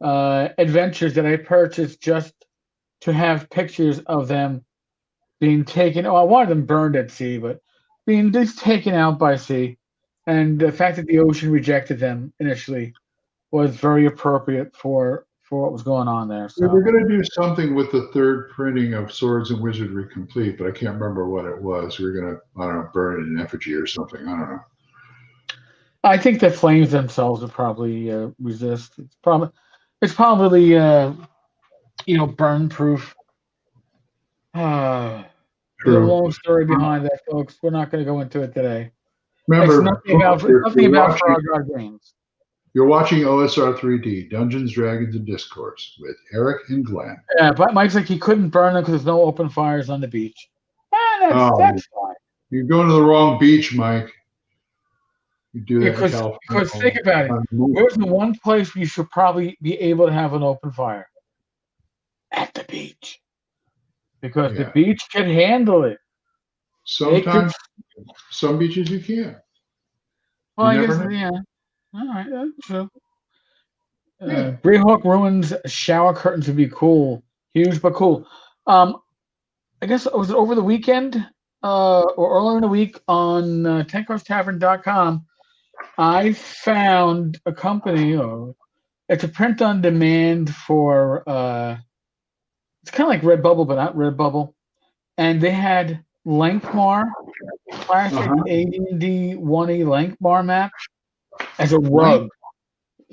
adventures that I purchased just to have pictures of them being taken. Oh, I wanted them burned at sea, but being just taken out by sea. And the fact that the ocean rejected them initially was very appropriate for what was going on there. We were So going to do something with the third printing of Swords and Wizardry Complete, but I can't remember what it was. We were going to, I don't know, burn it in effigy or something. I don't know. I think the flames themselves would probably resist. It's probably burn proof. There's a True. long story behind that, folks. We're not going to go into it today. It's Remember, nothing about you're, nothing you're about watching Frog Games. you're watching OSR 3D, Dungeons, Dragons, and Discourse with Eric and Glenn. Yeah, but Mike's like he couldn't burn them because there's no open fires on the beach. Oh, That's fine. you're going to the wrong beach, Mike. You do that in Because California. because think about it. Where's the one place we should probably be able to have an open fire? At the beach. Because the Yeah. beach can handle it. Sometimes, some beaches you can't. Well, I guess, know. yeah. All right, that's true. Yeah. Greyhawk Ruins shower curtains would be cool. Huge but cool. I guess, was it over the weekend or earlier in the week on tenkarstavern.com, I found a company, or it's a print on demand for, it's kind of like Redbubble, but not Redbubble. And they had Lankmar, classic AD&D 1E Lankmar map as a rug.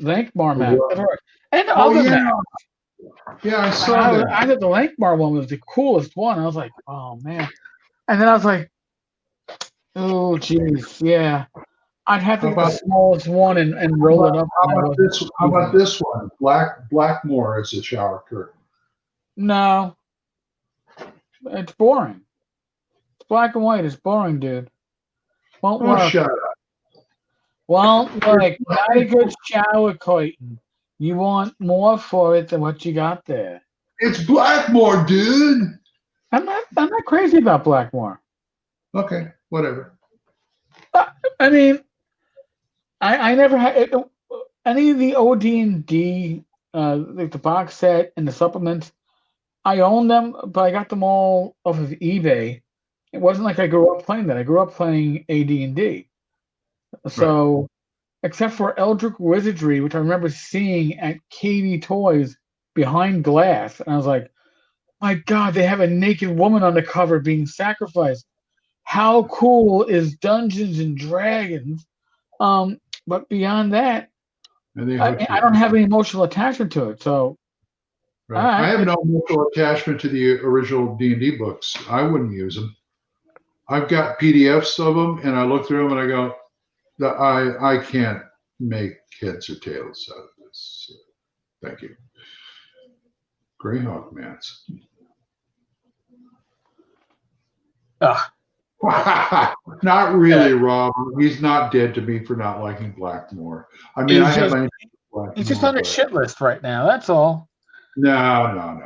Lankmar map. And other maps. Yeah, I saw that. I thought the Lankmar one was the coolest one. I was like, oh, man. And then I was like, oh, geez, yeah. I'd have to get the smallest one and roll it up. How about this one? Blackmore is a shower curtain. No. It's boring. It's black and white. It's boring, dude. Won't work. Shut up. Won't work. Not a good shower curtain. You want more for it than what you got there. It's Blackmore, dude. I'm not crazy about Blackmore. Okay, whatever. I mean, I never had any of the OD&D, like the box set and the supplements. I own them, but I got them all off of eBay. It wasn't like I grew up playing that. I grew up playing AD&D. So, right. Except for Eldritch Wizardry, which I remember seeing at KD Toys behind glass, and I was like, my God, they have a naked woman on the cover being sacrificed. How cool is Dungeons and Dragons? But beyond that, I don't have any emotional attachment to it. So, right. I have no emotional attachment to the original D&D books. I wouldn't use them. I've got PDFs of them, and I look through them and I go, I can't make heads or tails out of this. Thank you. Greyhawk mats. Not really, Rob. He's not dead to me for not liking Blackmore. I mean, he's just on the shit list right now. That's all. No.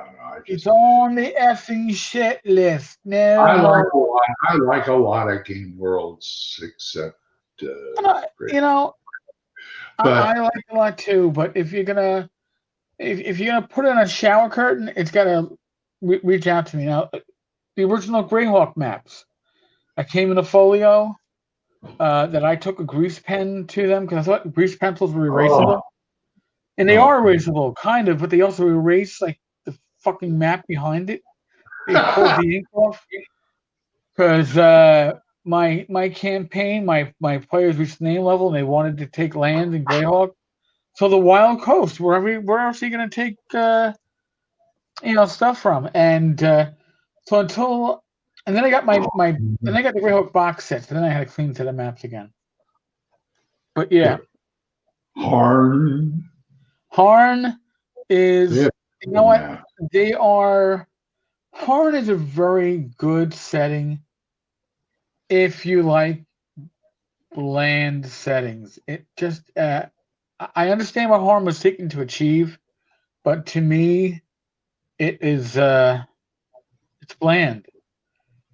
It's on the effing shit list. No, I like a lot of game worlds, except I like a lot too. But if you're gonna put in a shower curtain, it's gotta reach out to me. Now, the original Greyhawk maps, I came in a folio that I took a grease pen to them because I thought grease pencils were erasable, and they are erasable, kind of, but they also erase like the fucking map behind it. They pulled the ink off because my campaign, my players reached name level and they wanted to take land in Greyhawk. So the Wild Coast, where else are you going to take stuff from? And and then I got and I got the Greyhawk box set, so then I had to clean to the maps again. But yeah. Hard. Harn is, Yeah. you know what? They are. Harn is a very good setting if you like bland settings. It just, I understand what Harn was seeking to achieve, but to me, it is, it's bland.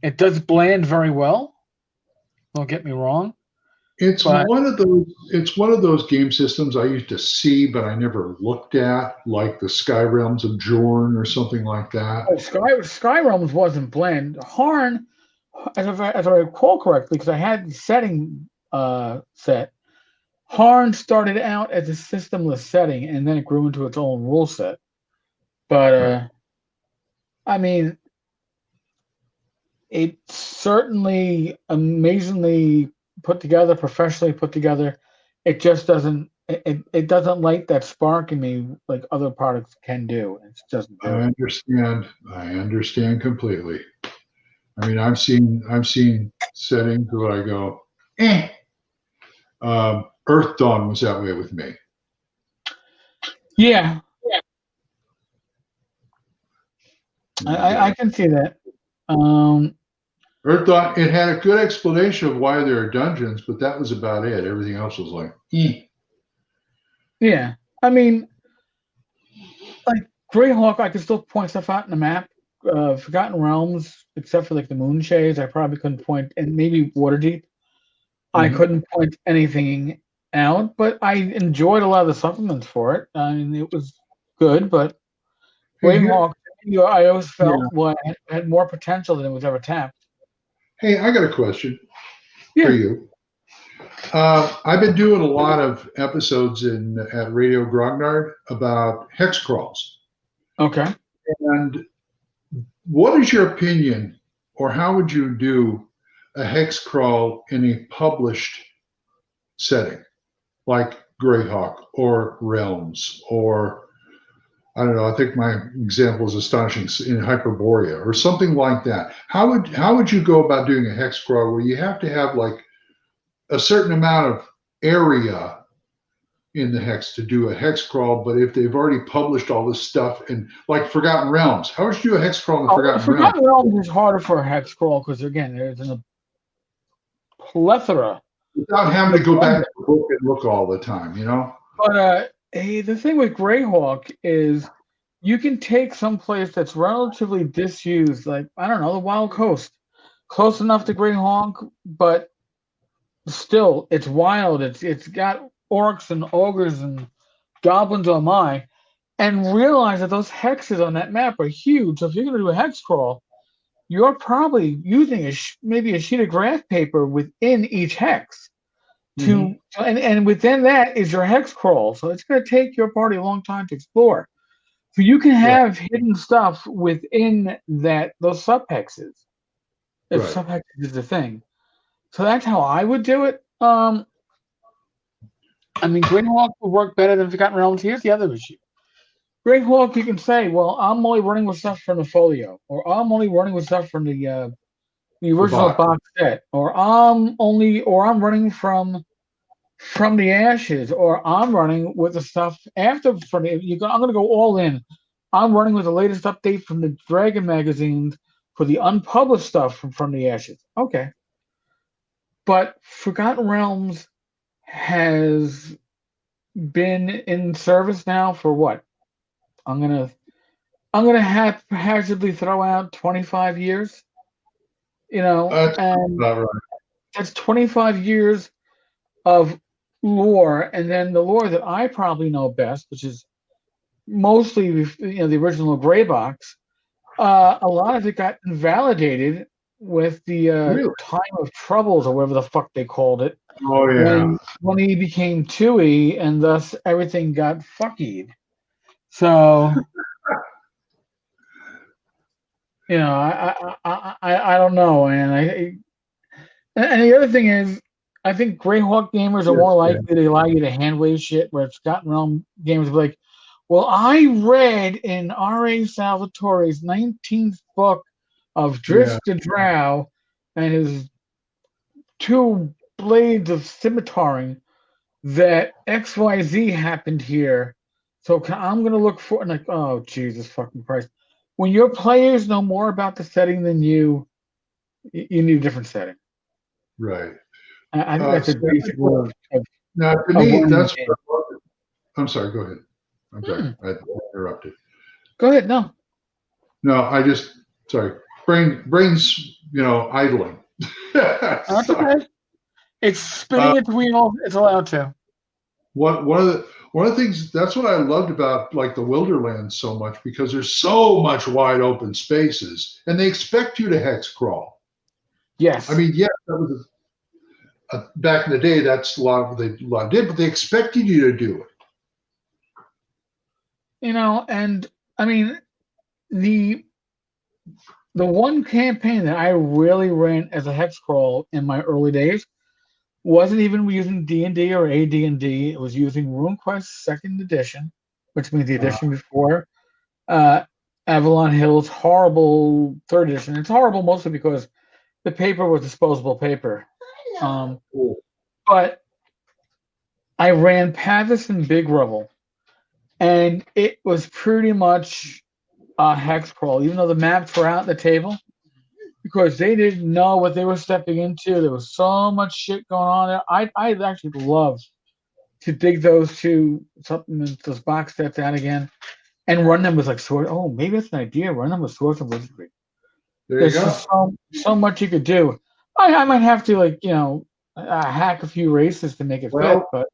It does bland very well. Don't get me wrong, It's but one of those. It's one of those game systems I used to see, but I never looked at, like the Sky Realms of Jorn or something like that. oh, Sky Realms wasn't bland. Harn, as I recall correctly, because I had the setting set. Harn started out as a systemless setting, and then it grew into its own rule set. But Right. I mean, it's certainly amazingly put together, professionally put together. It just doesn't. It doesn't light that spark in me like other products can do. It just doesn't I do it. understand. I understand completely. I mean, I've seen settings where I go, eh. Earth Dawn was that way with me. Yeah, And I can see that. Um, Earth Dawn, it had a good explanation of why there are dungeons, but that was about it. Everything else was like, eh. yeah, I mean, like Greyhawk, I can still point stuff out in the map. Forgotten Realms, except for like the Moon Shades, I probably couldn't point, and maybe Waterdeep, I Mhm. couldn't point anything out. But I enjoyed a lot of the supplements for it. I mean, it was good, but Hey, here, Greyhawk, I always yeah. felt had more potential than it was ever tapped. Hey, I got a question for Yeah. you. I've been doing a lot of episodes at Radio Grognard about hex crawls. Okay. And what is your opinion, or how would you do a hex crawl in a published setting, like Greyhawk or Realms, or I don't know. I think my example is astonishing in Hyperborea or something like that. How would you go about doing a hex crawl where you have to have like a certain amount of area in the hex to do a hex crawl, but if they've already published all this stuff and like Forgotten Realms, how would you do a hex crawl in Oh, Forgotten Realms Forgotten Realms is harder for a hex crawl because again, there's a plethora without having of to go back dungeons. to the book and look all the time, you know? But hey, the thing with Greyhawk is you can take some place that's relatively disused, like I don't know, the Wild Coast, close enough to Greyhawk, but still it's wild. It's got orcs and ogres and goblins on my, and realize that those hexes on that map are huge. So if you're going to do a hex crawl, you're probably using maybe a sheet of graph paper within each hex Mm-hmm. and within that is your hex crawl. So it's going to take your party a long time to explore. So you can Right, have hidden stuff within those subhexes. If right. subhexes is the thing. So that's how I would do it. I mean, Greyhawk would work better than Forgotten Realms. Here's the other issue. Greyhawk, you can say, well, I'm only running with stuff from the folio, or I'm only running with stuff from the The original box. box set, or I'm running from the ashes, or I'm running with the stuff after from the. I'm going to go all in. I'm running with the latest update from the Dragon magazines for the unpublished stuff from the ashes. Okay, but Forgotten Realms has been in service now for what? I'm gonna I'm gonna haphazardly throw out 25 years. That's And about right. that's 25 years of lore, and then the lore that I probably know best, which is mostly the original gray box. A lot of it got invalidated with the Really? time of troubles or whatever the fuck they called it Oh yeah. when he became Tui, and thus everything got fuckied. So I don't know, and the other thing is, I think Greyhawk gamers are Yes, more yeah. likely to allow you to hand wave shit, where Forgotten Realm gamers will be like, well, I read in R.A. Salvatore's 19th book of Yeah. Drift to Drow and his two blades of scimitaaring that XYZ happened here. So I'm gonna look for like, oh Jesus fucking Christ! When your players know more about the setting than you need a different setting. Right. I think that's a See, basic rule now, to of me, running that's the game. what I love it. I'm sorry. Go ahead. I'm sorry. Hmm. I interrupted. Go ahead. No, No, I just sorry. Brains, idling. that's Sorry. okay. It's Uh, spinning its wheel. It's allowed to. one of the things that's what I loved about like the Wilderlands so much because there's so much wide open spaces and they expect you to hex crawl. I Yes. mean, yeah, that was back in the day. That's a lot of what they did, but they expected you to do it. And I mean the the one campaign that I really ran as a hex crawl in my early days wasn't even using D&D or AD&D. It was using RuneQuest Second Edition, which means the Uh, edition before uh, Avalon Hill's horrible Third Edition. It's horrible mostly because the paper was disposable paper. cool. But I ran Pavis and Big Rubble, and it was pretty much a hex crawl, even though the maps were out on the table, because they didn't know what they were stepping into. There was so much shit going on there. I'd actually love to dig those box sets out again and run them with like sword. Oh, maybe that's an idea. Run them with swords and wizardry. There you There's go. just so much you could do. I might have to hack a few races to make it fit, Well, but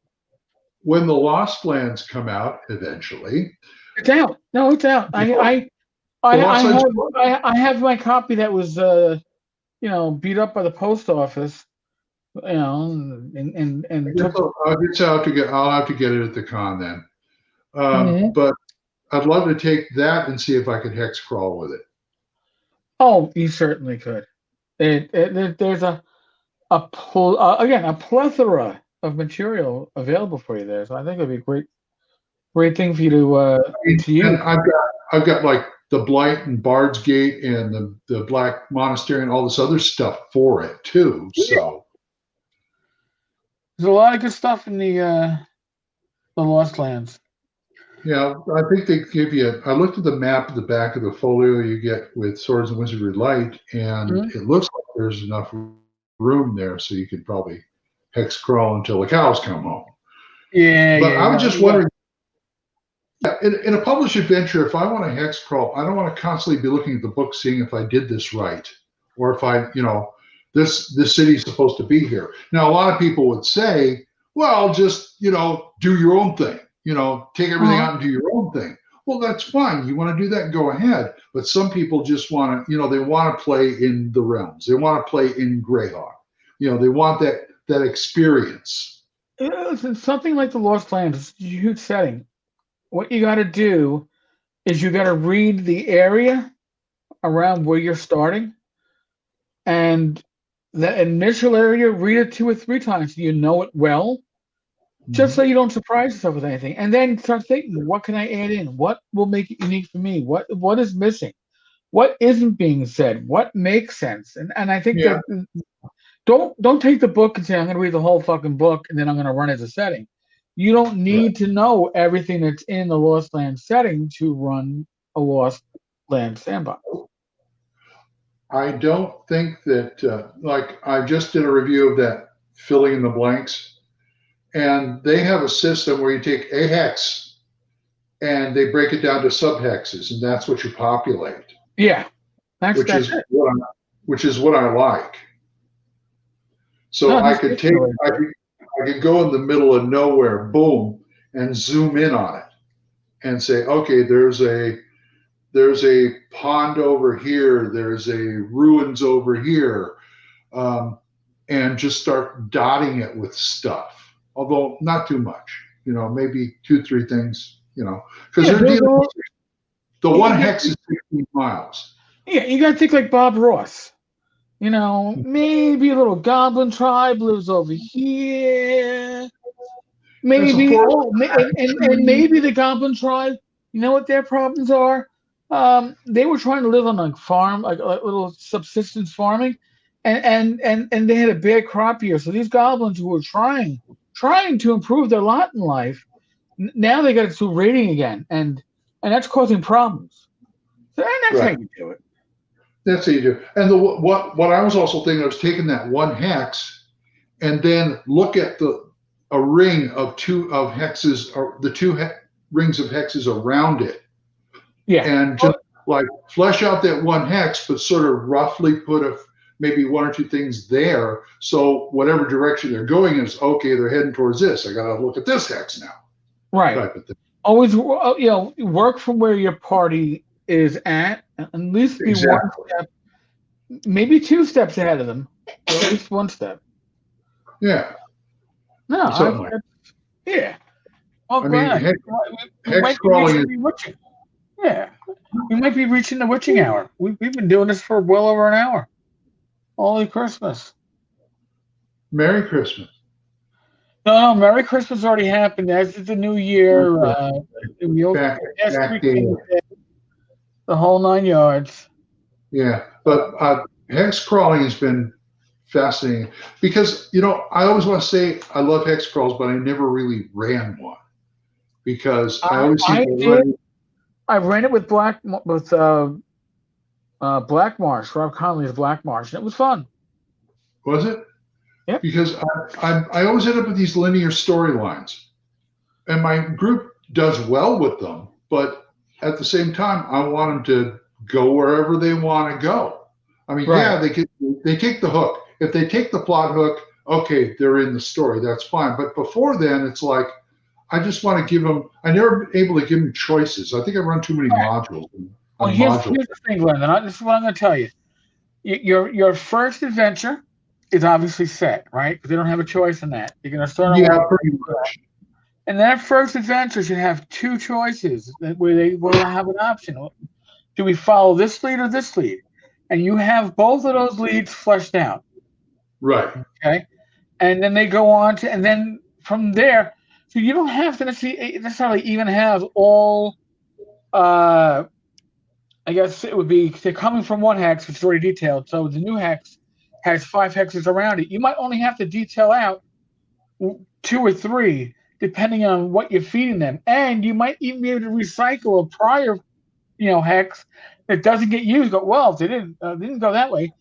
when the Lost Lands come out eventually, it's out. No, it's out. the I Lost Lands. have I have my copy that was beat up by the post office, I and guess took. I'll have to get it at the con then. Mhm. But I'd love to take that and see if I could hex crawl with it. Oh, you certainly could. There's again a plethora of material available for you there, so I think it'd be a great thing for you to use. And I've got like the Blight and Bard's Gate and the Black Monastery and all this other stuff for it too. So There's a lot of good stuff in the Lost Lands. yeah, I think they give you. I looked at the map at the back of the folio you get with Swords and Wizardry Light, and Mhm. it looks like there's enough room there so you could probably hex crawl until the cows come home. Yeah, But I was yeah, just wondering, yeah, in a published adventure, if I want to hex crawl, I don't want to constantly be looking at the book, seeing if I did this right, or if this city's supposed to be here. Now, a lot of people would say, well, just do your own thing. Take everything Uh-huh. out and do your own thing. Well, that's fine. You want to do that, go ahead. But some people just want to, they want to play in the realms. They want to play in Greyhawk. They want that experience. Listen, something like the Lost Lands is a huge setting. What you got to do is you got to read the area around where you're starting, and the initial area, read it 2 or 3 times so you know it well, just so Mhm. you don't surprise yourself with anything. And then start thinking, what can I add in? What will make it unique for me? What is missing? What isn't being said? What makes sense? And I think Yeah, that don't take the book and say I'm going to read the whole fucking book and then I'm going to run as a setting. You don't right. need to know everything that's in the Lost Land setting to run a Lost Land sandbox. I don't think that, like, I just did a review of that filling in the blanks, and they have a system where you take a hex and they break it down to subhexes, and that's what you populate, Yeah, which that's is it. which is what I like. So No, that's really good. I could go in the middle of nowhere, boom, and zoom in on it and say, okay, there's a pond over here, there's a ruins over here, and just start dotting it with stuff. Although not too much, maybe 2, 3 things, because Yeah, they're dealing. The one you, hex is 16 miles. yeah, you got to think like Bob Ross. Maybe a little goblin tribe lives over here. It's a Maybe, forest. and maybe the goblin tribe, you know what their problems are? They were trying to live on a farm, like little subsistence farming, and they had a bad crop year. So these goblins who were trying to improve their lot in life, Now they got it to rating again, and that's causing problems. So that's how Right. you do it. That's how you do. And what I was also thinking, I was taking that one hex and then look at a ring of two of hexes, or the two rings of hexes around it, Yeah. and just like flesh out that one hex, but sort of roughly put maybe one or two things there. So whatever direction they're going is okay. They're heading towards this. I got to look at this hex now. Right. Type of thing. Always, work from where your party is at least be Exactly. one step, maybe 2 steps ahead of them, or at least 1 step. Yeah. No, yeah. Oh, I mean, hex crawling is. Yeah, we might be reaching the witching hour. We've been doing this for well over an hour. Holy Christmas! Merry Christmas. No, Merry Christmas already happened. As is the New Year. Back day. The whole 9 yards. Yeah, but hex crawling has been fascinating because I always want to say I love hex crawls, but I never really ran one because I always see I ran it with Black Marsh, Rob Conley's Black Marsh, and it was fun. Was it? Yeah. Because I always end up with these linear storylines, and my group does well with them, but at the same time, I want them to go wherever they want to go. I mean, yeah, they take the hook. If they take the plot hook, okay, they're in the story. That's fine. But before then, it's like I just want to give them. I never been able to give them choices. I think I run too many modules. Well, here's the thing, Glenn. This is what I'm going to tell you. Your first adventure is obviously set, right? Because they don't have a choice in that. You're going to start. Yeah, pretty much. And that first adventure should have 2 choices where they will have an option. Do we follow this lead or this lead? And you have both of those leads fleshed out. Right. Okay. And then they go on to, and then from there, so you don't have to necessarily even have all, I guess it would be, they're coming from one hex, which is already detailed. So the new hex has 5 hexes around it. You might only have to detail out 2 or 3, depending on what you're feeding them. And you might even be able to recycle a prior, hex that doesn't get used. Go, well, if they didn't go that way,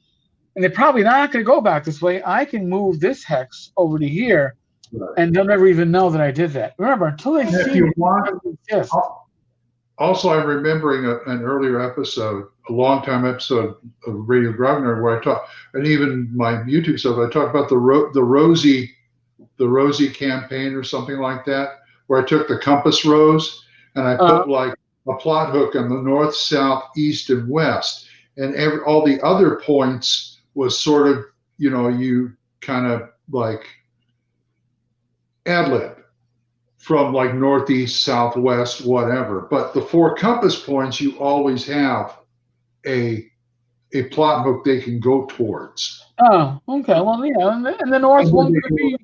and they're probably not going to go back this way. I can move this hex over to here, and they'll never even know that I did that. Remember, until they see it. Also, I'm remembering an earlier episode, a long-time episode of Radio Grognard, where I talk, and even my YouTube stuff, I talk about the Rosie campaign or something like that, where I took the compass rose and I put like a plot hook on the north, south, east, and west, and all the other points was sort of, you kind of like ad lib from like northeast, southwest, whatever. But the 4 compass points, you always have a plot hook they can go towards. Oh, okay. Well, yeah, and the north one could be.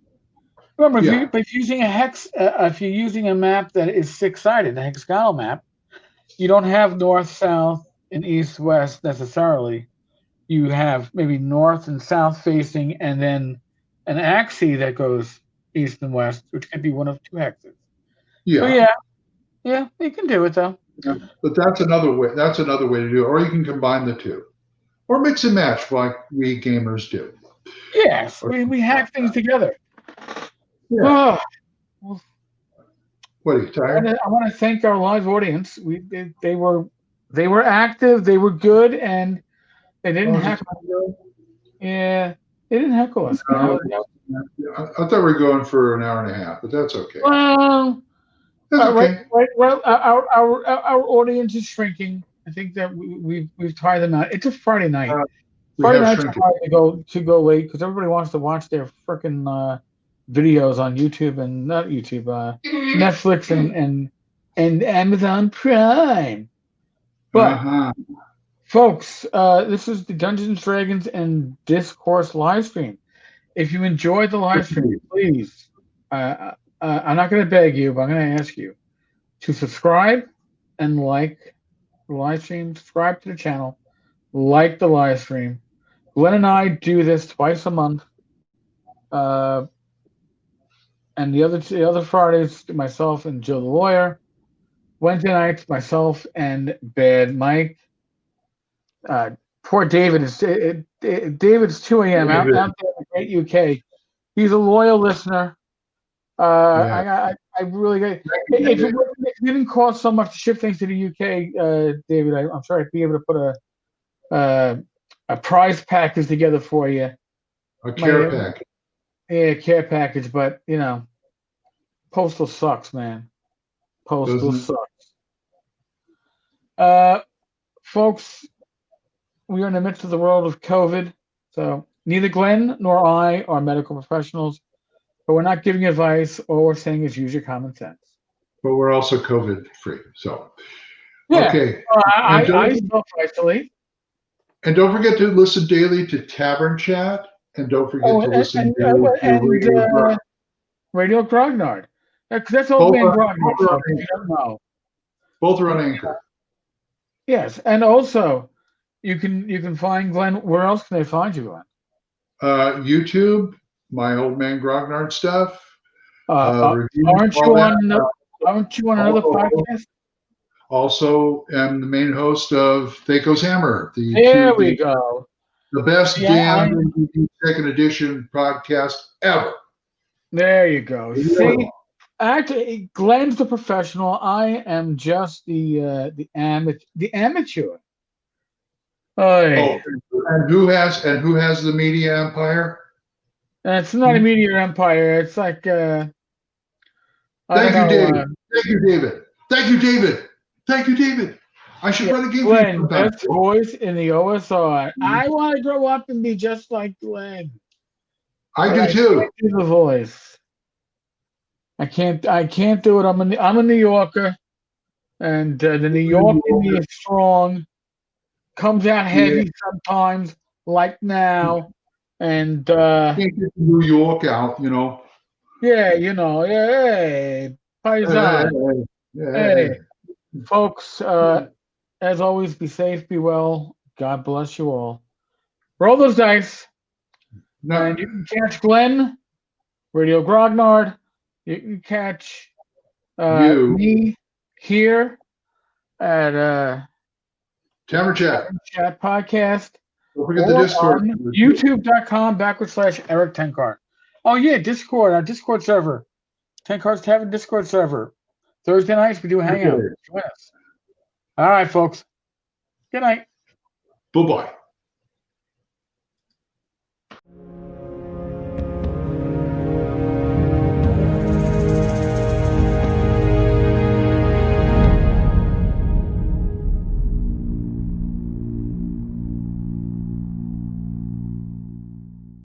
Remember, if you're using a hex, if you're using a map that is 6-sided, the hexagonal map, you don't have north, south, and east, west necessarily. You have maybe north and south facing, and then an axis that goes east and west, which could be one of 2 hexes. Yeah. So yeah, you can do it though. Yeah. But that's another way. That's another way to do it, or you can combine the 2, or mix and match like we gamers do. Yes, we hack things together. Yeah. Oh. What are you tired? I want to thank our live audience. They were active, they were good, and they didn't heckle. Yeah, they didn't heckle us. I thought we were going for an hour and a half, but that's okay. Well, that's okay. Right. Well, our audience is shrinking. I think that we've tired them out. It's a Friday night. Friday nights are hard to go late because everybody wants to watch their freaking videos on YouTube and not YouTube, Netflix and Amazon Prime. But folks, this is the Dungeons, Dragons, and Discourse live stream. If you enjoyed the live stream, please, I'm not going to beg you, but I'm going to ask you to subscribe and like the live stream, subscribe to the channel, like the live stream. Glenn and I do this twice a month. And the other Fridays, myself and Joe the lawyer. Wednesday nights, myself and Bad Mike. Poor David is David's 2 a.m. out there in the great UK. He's a loyal listener. I really got. If it didn't cost so much to ship things to the UK, David, I'm sure I'd be able to put a prize package together for you. A care package. Yeah, care package, but postal sucks, man. Postal sucks. Folks, we are in the midst of the world of COVID, so neither Glenn nor I are medical professionals, but we're not giving advice. All we're saying is use your common sense. But we're also COVID free, so yeah. Okay. I self-isolate. And don't forget to listen daily to Tavern Chat, and don't forget to listen daily to Radio Grognard. That's Old Man Grognard. If you don't know. Both are on Anchor. Yes, and also you can find Glenn. Where else can they find you, Glenn? YouTube, my Old Man Grognard stuff. Aren't you on another podcast? Also, am the main host of Thaco's Hammer. There we go. The best damn second edition podcast ever. There you go. See, actually, Glenn's the professional. I am just the amateur. Oh, and who has the media empire? It's not a media empire. It's like Thank you, David. Thank you, David. I should run a game. Glenn, best voice in the OSR. I want to grow up and be just like Glenn. I do too. The voice. I can't do it. I'm a New Yorker, and the New York in me is strong. Comes out heavy sometimes, like now, and can't get New York out, Yeah, hey, paisan. Hey, folks. As always, be safe, be well. God bless you all. Roll those dice. No. And you can catch Glenn, Radio Grognard. You can catch me here at Tavern Chat Podcast. Don't forget the Discord. YouTube.com/Eric Tenkar. Oh yeah, Discord, our Discord server. Tenkar's Tavern Discord server. Thursday nights we do hang out. Join us. All right, folks. Good night. Bye-bye.